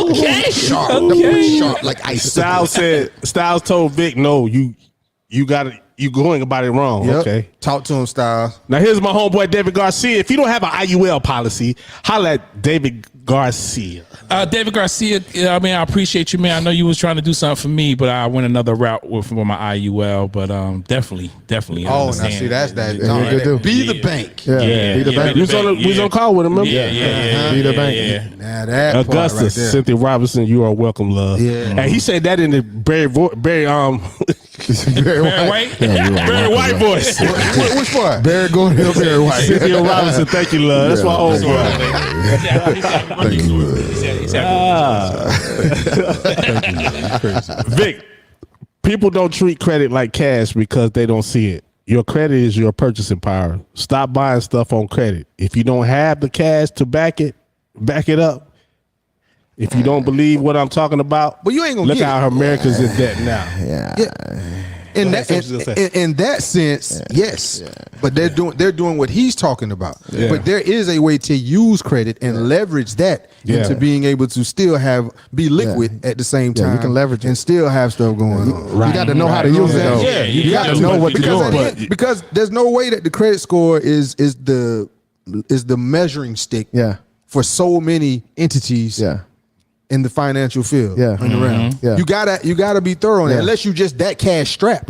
Okay. Sharp, like ice. Styles told Vic, "No, you got to you going about it wrong. Yep. Okay. Talk to him, Styles. Now here's my homeboy David Garcia. If you don't have an IUL policy, holla at David Garcia. David Garcia, I mean, I appreciate you, man. I know you was trying to do something for me, but I went another route with my IUL. But definitely. Oh, now see, that's that. Be the bank. Yeah. Be the bank. We was on call with him, remember? Yeah. Be the bank. Now that Augustus, part right there. Cynthia Robinson, you are welcome, love. Yeah. And he said that in the very Barry White? Barry White voice. Which part? Barry going to Barry White. Cynthia Robinson, thank you, love. That's my old boy. Thank you. Vic, people don't treat credit like cash because they don't see it. Your credit is your purchasing power. Stop buying stuff on credit. If you don't have the cash to back it up. If you don't believe what I'm talking about, but you ain't gonna look get how America's in debt now. In that sense, yes. But they're doing what he's talking about. Yeah. But there is a way to use credit and leverage that into being able to still be liquid at the same time. You can leverage it and still have stuff going on. You got to know how to use it though. Yeah, you got to know what to do. Because there's no way that the credit score is the measuring stick for so many entities in the financial field. Around. You gotta be thorough on that, unless you just that cash strapped.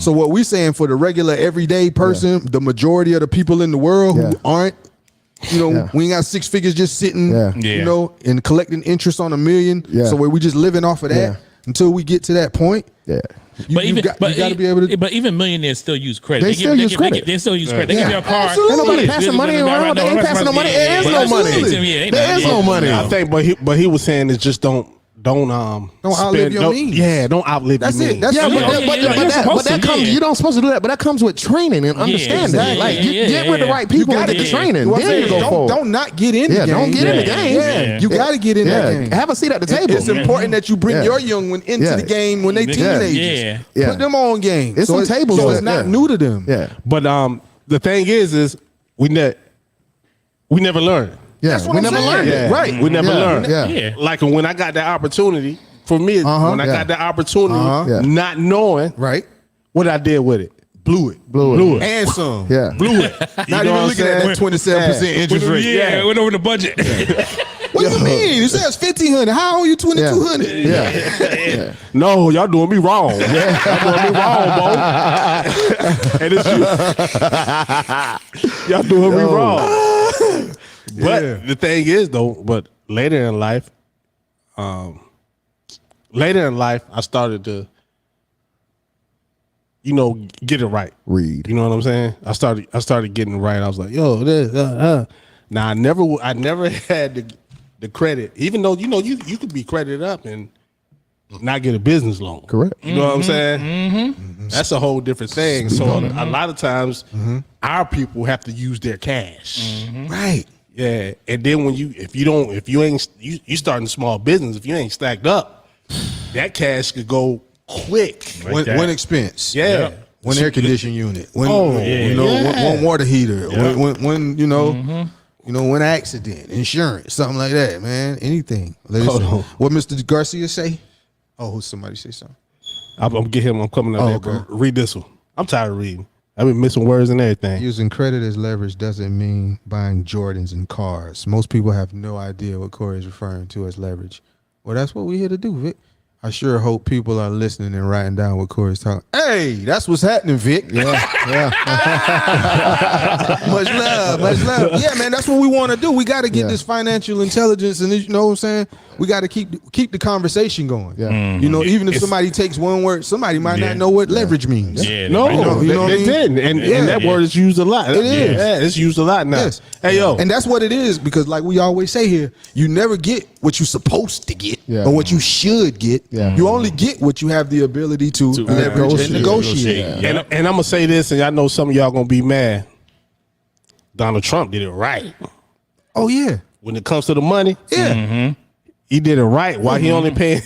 So what we saying for the regular everyday person, the majority of the people in the world who aren't, we ain't got 6 figures just sitting, and collecting interest on $1 million. So where we just living off of that until we get to that point. You got to be able to. But even millionaires still use credit. They still use credit. They still use credit. They give you a card. Ain't nobody passing money around. They ain't passing no money. There is no money. There is no money. I think, but he was saying is just don't outlive your means. Yeah, don't outlive your means. That's but that comes. You don't supposed to do that, but that comes with training and understanding. exactly. Like get with the right people and get the training. Well, Then you go forward. Don't not get in the game. Don't get in the game. You got to get in that game. Have a seat at the table. It's important that you bring your young one into the game when they teenagers. Put them on game. It's some tables. So it's not new to them. But the thing is we never learn. That's what we never learned it. Right. We never learned. Yeah. Like when I got that opportunity, for me, when I got that opportunity, not knowing what I did with it. Blew it. And some. Yeah. Blew it. Not even looking at that 27% interest rate. Yeah, went over the budget. What do you mean? It says $1,500. How are you $2,200? Yeah. No, y'all doing me wrong. Y'all doing me wrong, bro. And it's you. Y'all doing me wrong. But the thing is, though, later in life, I started to, get it right. Read. You know what I'm saying? I started getting it right. I was like, yo, this. Now I never had the credit, even though you could be credited up and not get a business loan. Correct. You know what I'm saying? Mm-hmm. That's a whole different thing. So a lot of times, our people have to use their cash. Mm-hmm. Right. Yeah, and then if you starting a small business, if you ain't stacked up, that cash could go quick. One expense. Yeah. One air conditioning unit. One water heater. One accident, insurance, something like that, man. Anything. What Mr. Garcia say? Oh, somebody say something. I'm coming up there. Okay. Read this one. I'm tired of reading. I've been missing words and everything. Using credit as leverage doesn't mean buying Jordans and cars. Most people have no idea what Corey is referring to as leverage. Well, that's what we're here to do, Vic. I sure hope people are listening and writing down what Corey's talking. Hey, that's what's happening, Vic. Yeah. Much love. Yeah, man, that's what we want to do. We got to get this financial intelligence, and you know what I'm saying? We got to keep the conversation going. Yeah. Mm-hmm. Even if somebody takes one word, somebody might not know what leverage means. Yeah, they didn't. And that word is used a lot. It is. Yeah, it's used a lot now. Yes. Hey, yo. And that's what it is, because like we always say here, you never get what you're supposed to get or what you should get. Yeah. You only get what you have the ability to leverage and negotiate. Yeah. And I'm going to say this, and I know some of y'all going to be mad. Donald Trump did it right. Oh, yeah. When it comes to the money. Yeah. Mm-hmm. He did it right. While he only paying,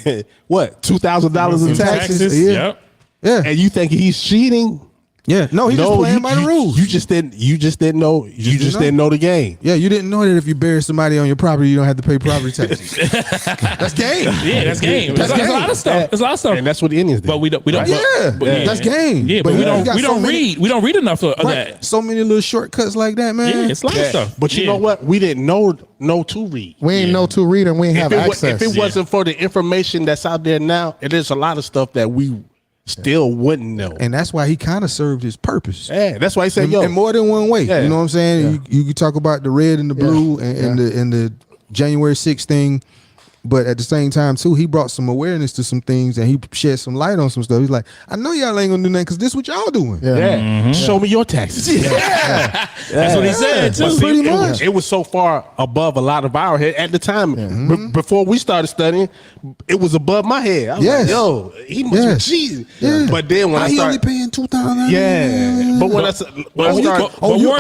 what, $2,000 in taxes? Yep. Yeah. And you think he's cheating? Yeah, no, he just playing by the rules. You just didn't know. You just didn't know the game. Yeah, you didn't know that if you bury somebody on your property, you don't have to pay property taxes. That's game. Yeah, that's game. There's a lot of stuff. There's a lot of stuff. And that's what the Indians did. But we don't. That's game. Yeah, but we don't read enough of that. So many little shortcuts like that, man. Yeah, it's a lot of stuff. But you know what? We didn't know to read. We ain't know to read and we ain't have access. If it wasn't for the information that's out there now, it is a lot of stuff that we still wouldn't know. And that's why he kind of served his purpose. Yeah, that's why he said, in more than one way. Yeah. You know what I'm saying? You can talk about the red and the blue and the January 6th thing. But at the same time, too, he brought some awareness to some things and he shed some light on some stuff. He's like, I know y'all ain't gonna do nothing because this is what y'all doing. Show me your taxes. That's what he said too. Pretty much. It was so far above a lot of our head at the time. Before we started studying, it was above my head. I was like, yo, he must be cheating. Yeah. But then when I started, only paying $2,000. yeah. But when I started, Warren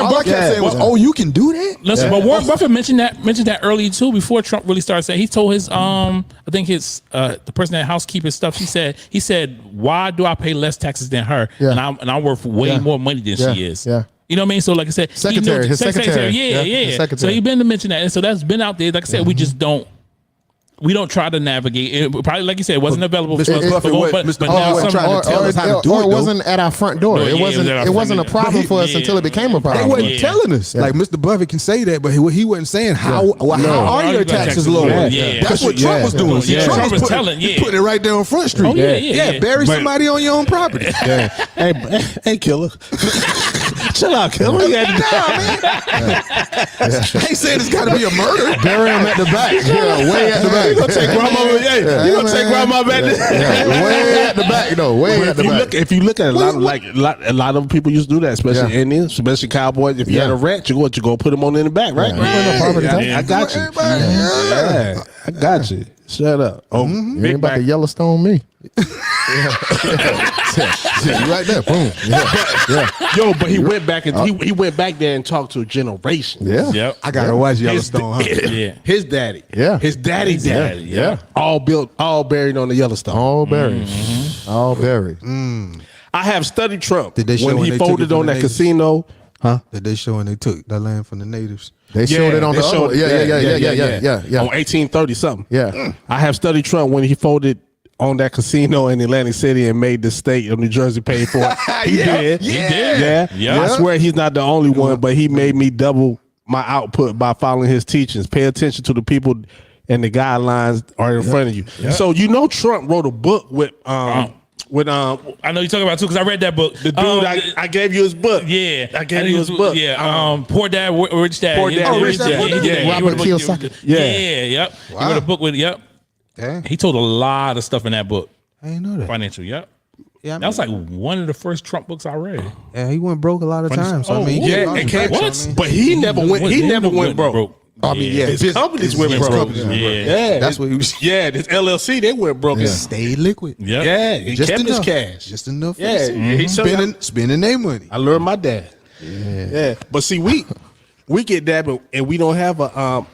all I kept saying was, you can do that? Listen, but Warren Buffett mentioned that earlier too. Before Trump really started saying, he told his I think his the person that housekeeping stuff. He said, why do I pay less taxes than her? Yeah. And I'm worth way more money than she is. Yeah. You know what I mean? So like I said, Secretary, his secretary. Yeah. His secretary. So he been to mention that, and so that's been out there. Like I said, we just don't. We don't try to navigate. It probably, like you said, it wasn't available for us. Buffett But now wasn't trying to tell us how to do it. It wasn't at our front door. No, It wasn't a problem for us until it became a problem. They wasn't telling us. Like Mr. Buffett can say that, but he wasn't saying how are your taxes lower. That's what Trump was doing. See, Trump was telling. He putting it right there on Front Street. Bury somebody on your own property. hey, killer. Chill out, killer. I ain't saying it's got to be a murder. Bury him at the back. Yeah, way at the back. You gonna take grandma? You gonna take grandma back there? Way at the back, though. Way at the back. If you look at a lot of people used to do that, especially Indians, especially cowboys. If you had a rat, you go put them on in the back, right? I got you. I got you. Shut up. Oh, Big about to Yellowstone me. Right there, boom. Yo, but he went back and he went back there and talked to a generation. Yep. I gotta watch Yellowstone. His daddy. His daddy's daddy. Yeah. All buried on the Yellowstone. All buried. All buried. I have studied Trump Did they show when he folded on that casino. Did they show when they took that land from the natives? They showed it on the other. Yeah. On 1830 something. Yeah. I have studied Trump when he folded on that casino in Atlantic City and made the state of New Jersey pay for it. He did. Yeah. I swear he's not the only one, but he made me double my output by following his teachings. Pay attention to the people and the guidelines are in front of you. So you know Trump wrote a book with I know you're talking about too because I read that book. the dude I gave you his book. Yeah, I gave you his book. Yeah, Poor Dad, Rich Dad. Poor Dad, Rich Dad. Robert Kiyosaki. Yep. He wrote a book with Dang. He told a lot of stuff in that book. I didn't know that. Financial. Yep. Yeah, that was like one of the first Trump books I read. Yeah, he went broke a lot of times. So, I mean, but he never went. He never went broke. I mean, his companies went broke. Yeah, that's what he was. Yeah, this LLC they went broke. Yeah. Stayed liquid. Yep. Yeah, he Just kept enough. his cash. Just enough. Yeah, he spending their money. I learned my dad. Yeah. But see, we get that, and we don't have a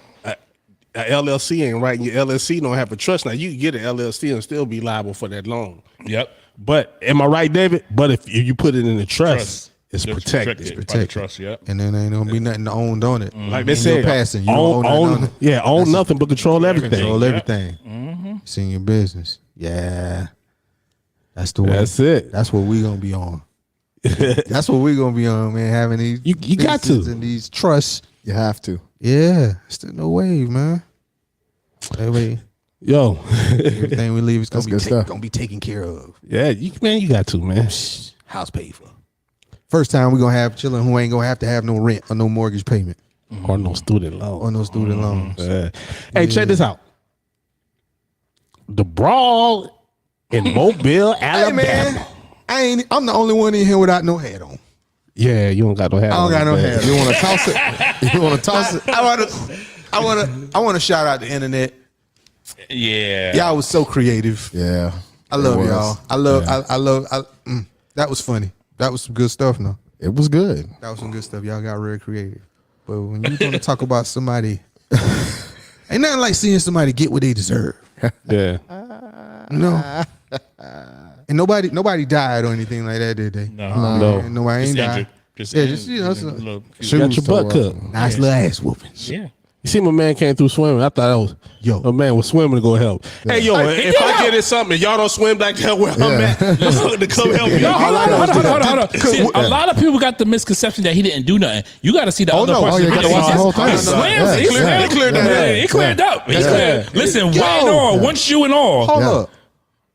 LLC, and right, your LLC don't have a trust. Now you can get an LLC and still be liable for that loan. Yep. But am I right, David? But if you put it in the trust. It's protected. It's protected. Trust, yep. And then ain't gonna be nothing owned on it. Like they said, passing. You don't own nothing. Yeah, own nothing but control everything. Control everything. It's in your business. Yeah. That's the way. That's it. That's what we gonna be on. That's what we gonna be on, man. Having these You got to. and these trusts. You have to. Yeah. It's the no wave, man. That way, Yo. everything we leave is gonna be taken care of. Yeah, you got to, man. House paid for. First time we gonna have children who ain't gonna have to have no rent or no mortgage payment Or no student loan. or no student loans. Hey, check this out. The brawl in Mobile, Alabama. Hey man, I'm the only one in here without no hat on. Yeah, you don't got no hat. I don't got no hat. You want to toss it? You want to toss it? I want to shout out the internet. Yeah. Y'all was so creative. Yeah. I love y'all. I love. That was funny. That was some good stuff. No, It was good. that was some good stuff. Y'all got real creative. But when you gonna talk about somebody, ain't nothing like seeing somebody get what they deserve. Yeah. You know, And nobody died or anything like that, did they? No. Nobody ain't died. Just you know, got your butt cooked. Nice little ass whooping. Yeah. You see, my man came through swimming. I thought that was my man was swimming to go help. Yeah. Hey, yo, if I get in something and y'all don't swim like that, where I'm at, to come help me. No, hold on. See, a lot of people got the misconception that he didn't do nothing. You got to see the other parts of the video. The whole thing. He cleared up. Listen, wet and all, one shoe and all. Hold up.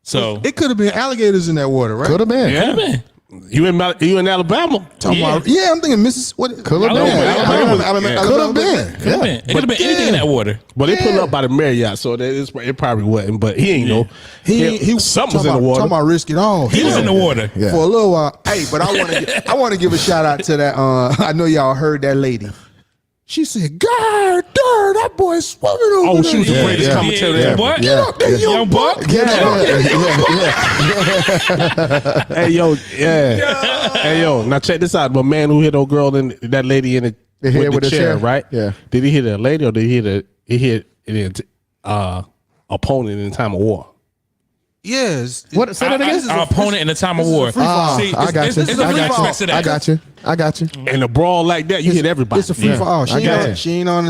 So it could have been alligators in that water, right? Could have been. Yeah. You in Alabama? Yeah, I'm thinking Mrs. What? Could have been. Could have been. It could have been anything in that water. But they pulled up by the Marriott, so it probably wasn't. But he ain't know. He something was in the water. Talking about risk it all. He was in the water for a little while. Hey, but I want to give a shout out to that. I know y'all heard that lady. She said, "God darn, that boy is swimming over there." She was the greatest commentator ever. Get up there, young buck. Get up. Hey, yo, Hey, yo, now check this out. My man who hit old girl and that lady in the head with the chair, right? Yeah. Did he hit a lady or did he hit an opponent in time of war? Yes. What? Say that again. Our opponent in the time of war. I got you. I got you. In a brawl like that, you hit everybody. It's a free for all. She ain't on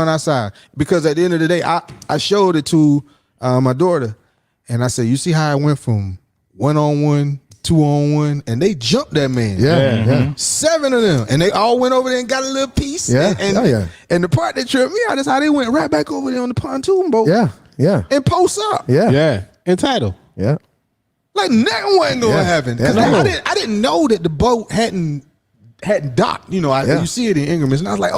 our side, because at the end of the day, I showed it to my daughter, and I said, "You see how it went from 1-on-1, 2-on-1, and they jumped that man. Yeah. 7 of them, and they all went over there and got a little piece. Yeah. And the part that tripped me out is how they went right back over there on the pontoon boat. Yeah. And post up. Yeah. Entitled. Yeah. Like nothing wasn't going to happen. Because I didn't know that the boat hadn't docked. You know, you see it in Ingram's, and I was like,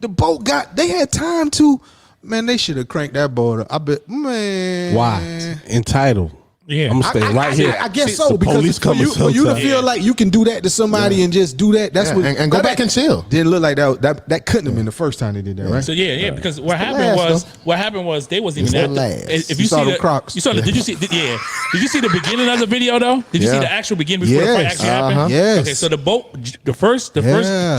the boat they had time to, man, they should have cranked that boat up. I bet, man. Why? Entitled. Yeah, I'm gonna stay right here. I guess so, because for you to feel like you can do that to somebody and just do that, that's what, and go back and chill. Didn't look like that couldn't have been the first time they did that, right? So because what happened was they wasn't even at if you saw see the Crocs. You saw did you see did you see the beginning of the video though? Did you see the actual beginning before the fight actually happened? Yes. Okay, so the boat, the first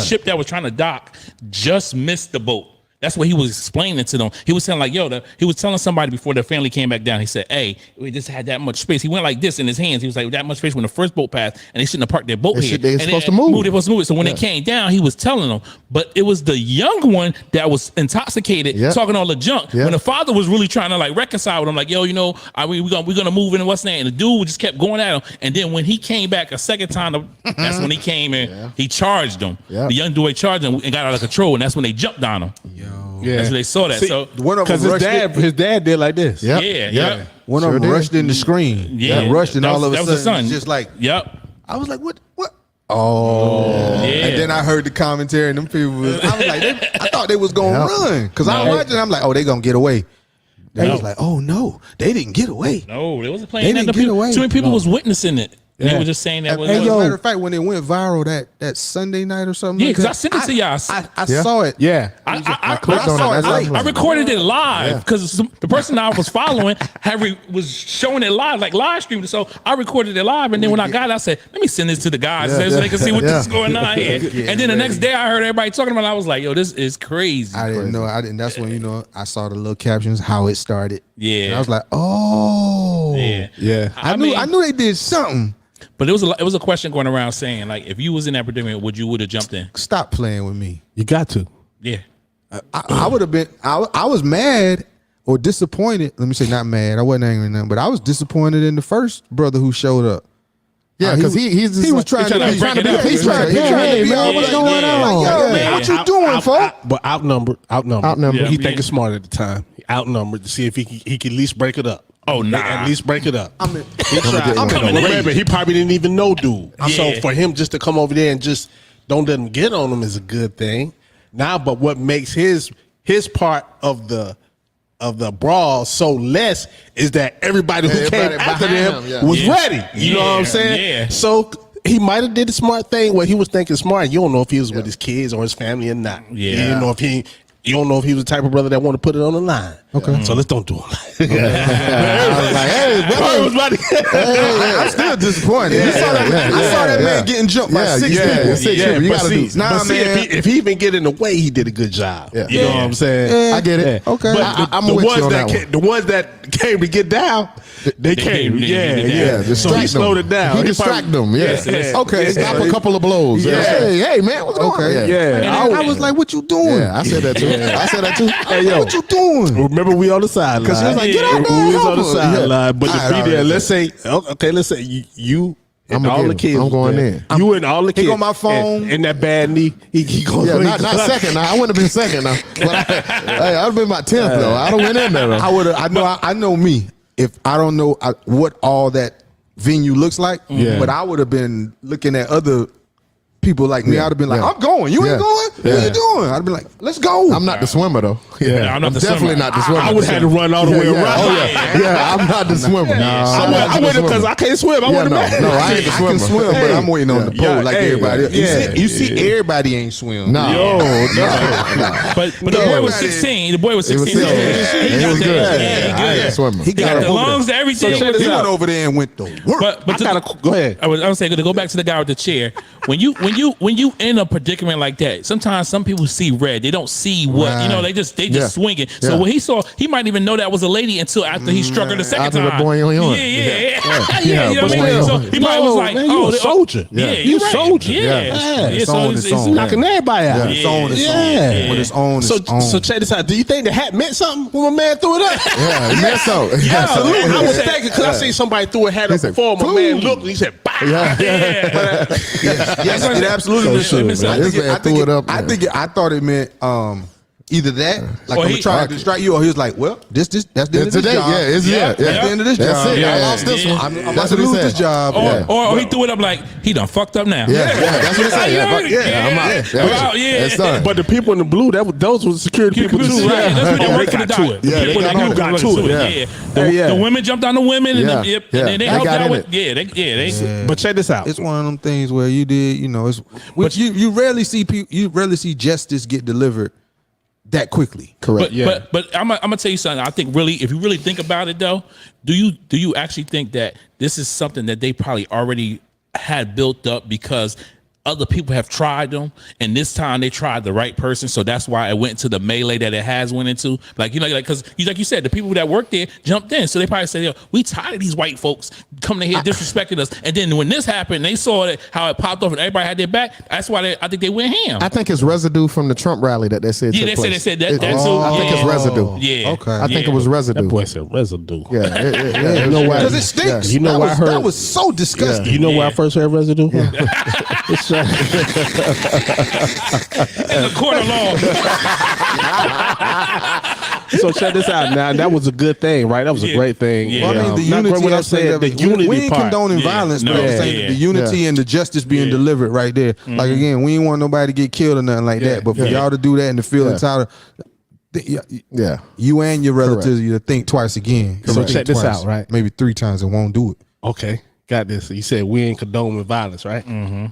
ship that was trying to dock just missed the boat. That's what he was explaining to them. He was saying like, he was telling somebody before their family came back down. He said, "Hey, we just had that much space." He went like this in his hands. He was like, that much space when the first boat passed, and they shouldn't have parked their boat here. They're supposed to move. They supposed to move it. So when they came down, he was telling them, but it was the young one that was intoxicated, talking all the junk. When the father was really trying to like reconcile with him, like, "Yo, we're gonna move in and what's that?" And the dude just kept going at him. And then when he came back a second time, that's when he came in. He charged him. The young dude charged him and got out of control, and that's when they jumped on him. Yeah. That's when they saw that. See, so because his dad did like this. Yeah. One of them rushed in the screen. Rushed, and all of a sudden, the son. just like, I was like, what? Oh, and then I heard the commentary, and them people I was like, I thought they was gonna run, because I watched it. I'm like, they gonna get away. They was like, oh no, they didn't get away. No, they wasn't playing. They didn't get away. Too many people was witnessing it. They were just saying that. As a matter of fact, when it went viral that Sunday night or something, because I sent it to y'all. I saw it. Yeah, I clicked on it. I recorded it live because the person I was following was showing it live, like live streamed. So I recorded it live, and then when I got it, I said, "Let me send this to the guys so they can see what's going on here." And then the next day, I heard everybody talking about it. I was like, "Yo, this is crazy." I didn't know. That's when I saw the little captions, how it started. Yeah, and I was like, "Oh, yeah." I knew they did something. But it was a question going around saying, like, if you was in that predicament, would have jumped in? Stop playing with me. You got to. Yeah. I would have been. I was mad or disappointed. Let me say, not mad. I wasn't angry or nothing, but I was disappointed in the first brother who showed up. Yeah, because he was trying to be He's trying to be all what's going on. Yo, man, what you doing, folks? But outnumbered. Yeah, he thinking smart at the time. Outnumbered to see if he could at least break it up. Oh, nah. At least break it up. Remember, he probably didn't even know dude. So for him just to come over there and just don't let him get on him is a good thing. Now, but what makes his part of the brawl so less is that everybody who came after them was ready. You know what I'm saying? Yeah. So he might have did the smart thing where he was thinking smart. You don't know if he was with his kids or his family or not. Yeah. You don't know if he was the type of brother that want to put it on the line. Okay. So let's don't do it. I was like, hey, brother. I'm still disappointed. I saw that man getting jumped by 6 people. You but gotta see, do. but see, if he even get in the way, he did a good job. Yeah. You know what I'm saying? I get it. Okay. But I'm the with ones you on that that came, the ones that came to get down, they came. Yeah. So he slowed it down. He distracted them. Yeah. Okay. Stop a couple of blows. Yeah. Hey, man, what's going on? Okay. Yeah. I was like, what you doing? Yeah, I said that too. I said that too. Hey, yo, What you doing? remember we on the sideline. Because he was like, get out there. We was on the help us. sideline, but All to right, be there, all right. let's say you and I'ma all get the him. kids. I'm was going there. in. You and all the kids. on my phone. And that bad knee. He going Yeah, not second. Now I wouldn't have been second. Now, but hey, I'd have been my 10th though. I'd have went in there though. I would have. I know me. If I don't know what all that venue looks like, but I would have been looking at other people like me. I'd have been like, I'm going. You ain't going? What you doing? I'd be like, let's go. I'm not the swimmer though. Yeah, I'm not the definitely swimmer. not the swimmer. I would have had to run all the way around. Yeah, I'm not the swimmer. I would have because I can't swim. I would have No, I ain't the I can swimmer. swim, but I'm waiting on the pole like everybody else. yeah. You see, everybody ain't swim. No, But the boy was 16. The boy was 16. It was good. I ain't a swimmer. He He got the lungs, everything. check this He out. went over there and went to work. But Go ahead. I was saying to go back to the guy with the chair. When you in a predicament like that, sometimes some people see red. They don't see what you know. They just swinging. So when he saw, he might even know that was a lady until after he struck her the second After the time. boing, Yeah. You know what I mean? So he probably was like, man, you a soldier. Yeah, You you're right. soldier. Yeah. It's So on, it's on. Knocking everybody out. It's on. It's Yeah. on. When it's on, it's on. So check this out. Do you think the hat meant something when my man threw it up? Yeah, that's so. Yeah, absolutely. I was Yeah. thinking because I seen somebody threw a hat up said, before. My "Boom." man looked and he said, "Bah." Yes, it absolutely So meant. should, I man. think This man threw it up, I man. think I thought it meant either that, like Or I'm he- trying to distract you, or he was like, well, that's the end of this Today, job. it's Yeah. yeah. That's the end of this That's job. it. Yeah. I lost this Yeah. one. I'm about That's to what he lose this said. job. Or he threw it up like he done fucked up now. Yeah, that's what he said. You heard it? Yeah, I'm out. Wow, yeah. That's done. But the people in the blue, those were security people too. Right. That's what they Oh, work for the got doctor. to it. Yeah, People they that got to it. Yeah. The women jumped on the women. Yeah. And Yeah. then they They helped got out in with. it. They. But check this out. It's one of them things where you did, it's you rarely see people, you rarely see justice get delivered that quickly. Correct. But I'm gonna tell you something. I think really, if you really think about it, though, do you actually think that this is something that they probably already had built up because other people have tried them, and this time they tried the right person, so that's why it went to the melee that it has went into. Like because like you said, the people that worked there jumped in, so they probably said, "Yo, we tired of these white folks coming in here disrespecting us." And then when this happened, they saw that how it popped off, and everybody had their back. That's why I think they went ham. I think it's residue from the Trump rally that they said. Yeah, took they place. said that too. I think it's Yeah. residue. Yeah. Okay. I think it was residue. That boy said residue. Yeah, You know why? Because it stinks. You know that why was, I heard? that was so disgusting. You know where I Yeah. first heard residue? It's, In the court of law. so check this out. Now that was a good thing, right? That was a Yeah. great thing. Yeah. Well, I mean, the Not unity what I'm aspect saying. of The it. unity We ain't part. condoning Yeah. violence, No. but I'm Yeah. saying Yeah. the unity and the justice being delivered right there. Like again, we ain't want nobody to get killed or nothing like that. But for y'all to do that and to feel entitled, Yeah. you and your relatives, you to think twice again. So Think check this twice. out, right? Maybe 3 times and won't do it. Okay, got this. You said we ain't condoning violence, right? Mm-hmm.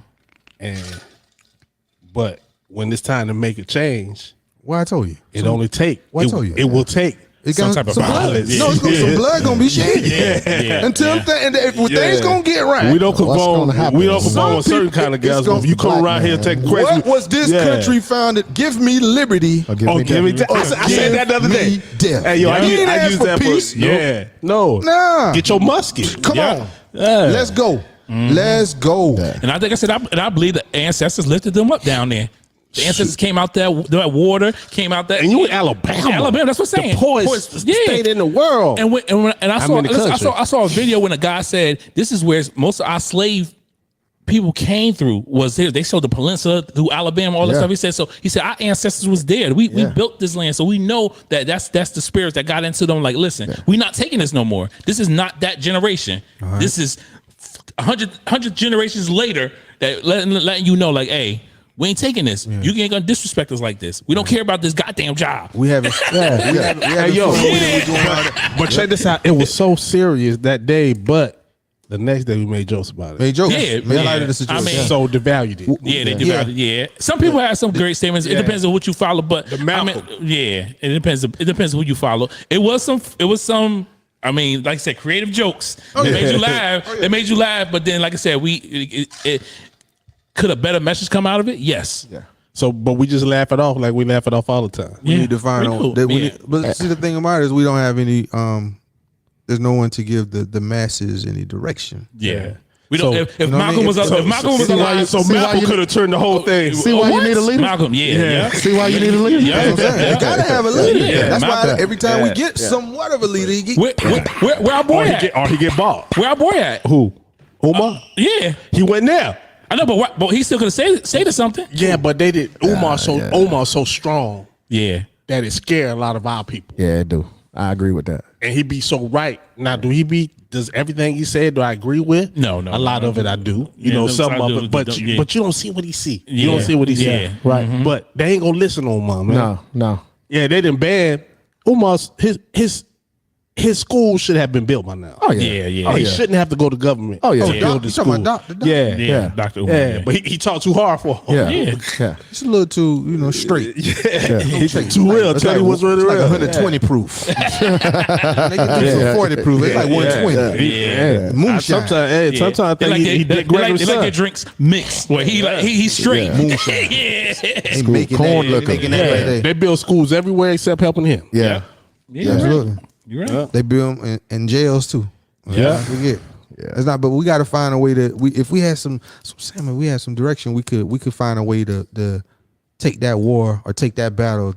But when it's time to make a change, Well, I told you. it only take. What I it, told you. It will take It Some got type of some violence. blood. No, it's gonna, some blood gonna be shed. Yeah. Until things gonna get right. We don't What's condone. gonna happen? We don't condone Some certain people- kind of it's guys. gonna If you be come black around here man. taking crazy, What was this country founded? Give me liberty. Give Oh, me give me. that. I said that the other day. me death. Hey, yo, You I ain't use ask for that peace. for. Yeah, no, Nah. Get your musket. Come Yeah. on. Yeah. Let's go. Let's go. And I think I said, I believe the ancestors lifted them up down there. The ancestors came out that water, came out that. And you in Alabama. Alabama, that's what I'm saying. The poorest Yeah. state in the world. And I saw, in the country. I saw a video when a guy said, this is where most of our slave people came through was there. They showed the peninsula through Alabama, all that stuff. He said our ancestors was there. We built this land, so we know that that's the spirits that got into them. Like, listen, we're not taking this no more. This is not that generation. This is 100 generations later that letting you know, like, hey, we ain't taking this. You ain't gonna disrespect us like this. We don't care about this goddamn job. We haven't. Hey, yo, but check this out. It was so serious that day, but The next day we made jokes about it. Made jokes. Yeah, Made yeah. light of the situation. I mean, So devalued it. Yeah, they devalued it. Yeah, some people have some great statements. It Yeah. depends on what you follow, but The Malcolm. yeah, it depends. It depends who you follow. It was some. I mean, like I said, creative jokes. They made you laugh. They made you laugh. But then, like I said, it could a better message come out of it? Yes. Yeah. So, but we just laugh it off like we laugh it off all the time. We need to find we out. do. That we Yeah. need, but see, the thing about it is we don't have any. There's no one to give the masses any direction. Yeah. We don't. So, if you know what I Malcolm mean? was if Malcolm was see why alive, you- So See why Malcolm you- could have turned the whole thing. See why you need a leader? Malcolm, yeah. See why you need a leader? Yeah. You gotta have a leader. Yeah, That's Malcolm. why every time we get somewhat of a leader, he get Where our boy at? Or he get bought. Where our boy at? Who? Umar? Yeah, He went there. I know, but he still could have say to something. Yeah, but they did. Umar's so strong Yeah. that it scared a lot of our people. Yeah, it do. I agree with that. And he be so right. Now, does everything he said, do I agree with? No. A lot of it I do. You Yeah, know, no, some I of do, it, but yeah. you don't see what he see. You Yeah. don't see what he Yeah. see. Right. But they ain't gonna listen to Umar, man. No. Yeah, they didn't ban Umar's his school should have been built by now. Oh Yeah, yeah. He shouldn't have to go to government. Oh, yeah. to Oh, build you the talking school. about doctor? Yeah, Yeah, Dr. Umar. yeah. But he talked too hard for him. Yeah. Yeah. Yeah. It's a little too straight. He too real. Tell you what's really It's like real. 120 proof. They can do some 40 proof. It's like 120. Yeah. Moonshine. Sometimes I They think like he they did Gregory's like their son. drinks mixed. Where he's straight. Moonshine. Yeah. They making corn that. looking. They making that right there. They build schools everywhere except helping him. Yeah. Yeah. Absolutely. You're right. They build them in jails too. Yeah. We get. It's not, but we got to find a way to. If we had some salmon, we had some direction. We could find a way to take that war or take that battle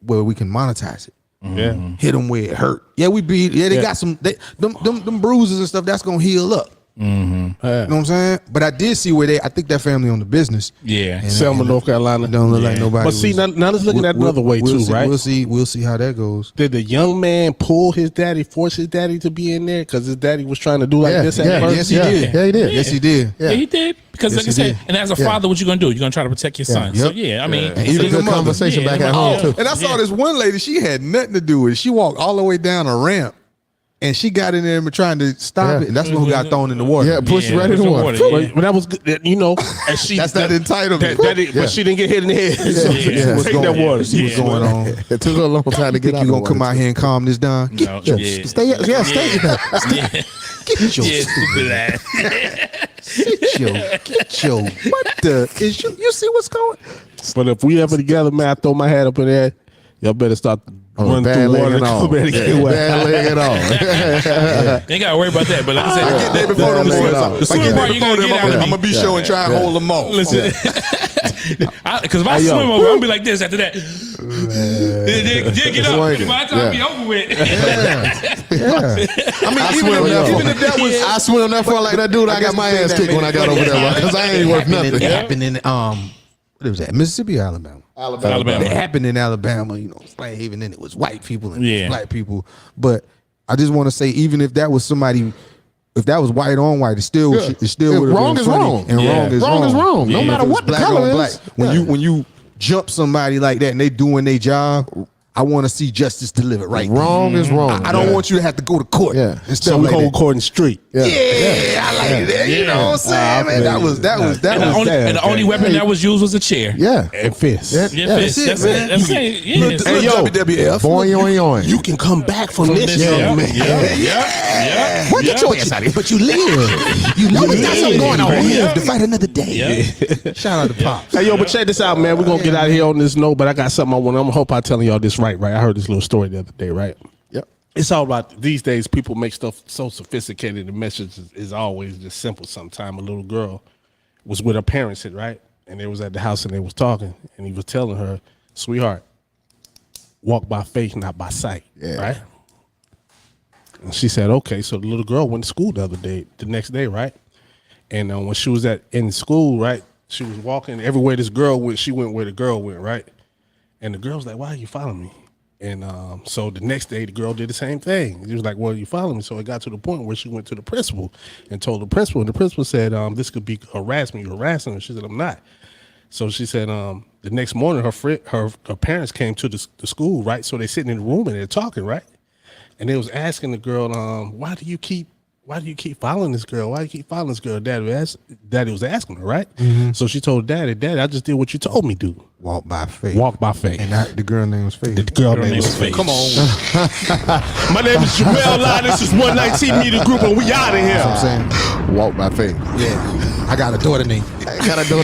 where we can monetize it. Yeah. Hit them where it hurt. Yeah, we beat. Yeah, they got some. Them bruises and stuff. That's gonna heal up. You know what I'm saying? But I did see where I think that family on the business. Yeah. Selma, North Carolina. Don't look like nobody. But see, now let's look at that another way we'll too, see, right? We'll see how that goes. Did the young man force his daddy to be in there because his daddy was trying to do like this at first? Yes, he did. Yeah, he did. Yes, he did. Yeah, he did. Because Yes, like I he said, did. and as a father, what you gonna do? You're gonna try to protect your son. So Yep. yeah, I mean, It's a Even the good mother. conversation Yeah, back the at mother. home, too. And I saw Yeah. this one lady, she had nothing to do with it. She walked all the way down a ramp and she got in there and trying to stop Yeah. it. And that's when who got thrown in the water. Yeah, push right in push the the water. water. But, but that was good, you know. And she That's that entitlement. But she didn't get hit in the head. So she Yeah. was taking that water. See what's Yeah. going on. It took a long time to get Think out. you the gonna come water, out here and calm this down? No, too. yeah. Stay. Yeah, stay. Yeah. Get your, Yeah, stupid ass. get your, what the is you see what's going? But if we ever together, man, I throw my hat up in there. Y'all better start running bad through leg water and all. come back and get wet. Bad leg at all. Ain't gotta worry about that. But like I I said, get there before them Bad leg boys. at all. If The I swim get part, there you before gotta them, get out of I'm gonna be me. sure and try and hold them off. listen, because if I Hey, yo. swim over, I'm gonna be like this after that. Then get up. Swinging. By the time be over with. I mean, I even swim that if that was I swim that far like that dude. I got my ass kicked when I got over there because I ain't worth nothing. It happened in what was that? Mississippi or Alabama? Alabama. It happened in Alabama, you know, slave, and then it was white people and Yeah. black people. But I just want to say, even if that was somebody, if that was white on white, it still would have Wrong been is funny, wrong. and Yeah. wrong is Wrong is wrong. No Yeah. matter If it was what the black color on is. When you jump somebody like that and they doing their job, I want to see justice delivered right. Wrong is wrong. I don't want you to have to go to court. Yeah. and So stuff we like hold that. court in the street. Yeah, I like that. You know what I'm saying, man? That was And the only weapon that was used was a chair. Yeah. And fists. Yeah. Yeah, That's it, that's man. it. That's it. Yeah. Hey, yo, WWF. Boing, yoing, yoing. You can come back from this, this, young yeah. man. Yeah. What get your ass out of here? But you live. You know we got something going on. We live to fight another day. Shout out to Pops. Hey, yo, but check this out, man. We're going to get out of here on this note, but I got something I want. I'm hope I'm telling y'all this right. I heard this little story the other day, right? Yep. It's all about these days. People make stuff so sophisticated. The message is always just simple. Sometime a little girl was with her parents, right? And they was at the house and they was talking, and he was telling her, "Sweetheart, walk by faith, not by sight." Yeah. Right? And she said, "Okay." So the little girl went to school the next day, right? And when she was in school, right, she was walking everywhere this girl went. She went where the girl went, right? And the girl was like, "Why are you following me?" And so the next day, the girl did the same thing. She was like, "Well, you follow me." So it got to the point where she went to the principal and told the principal. And the principal said, "This could be harassment. You're harassing her." She said, "I'm not." So she said, the next morning, her parents came to the school, right? So they sitting in the room and they're talking, right? And they was asking the girl, "Why do you keep why do you keep following this girl? Why do you keep following this girl? Daddy was asking her, right? So she told Daddy, I just did what you told me to do. Walk by faith. Walk by faith. And the girl name was Faith. The girl name was Faith. Come on. My name is Jamel Lai. This is 119 Media Group, and we out of here. That's what I'm saying. Walk by faith. Yeah. I got a daughter named. I got a daughter.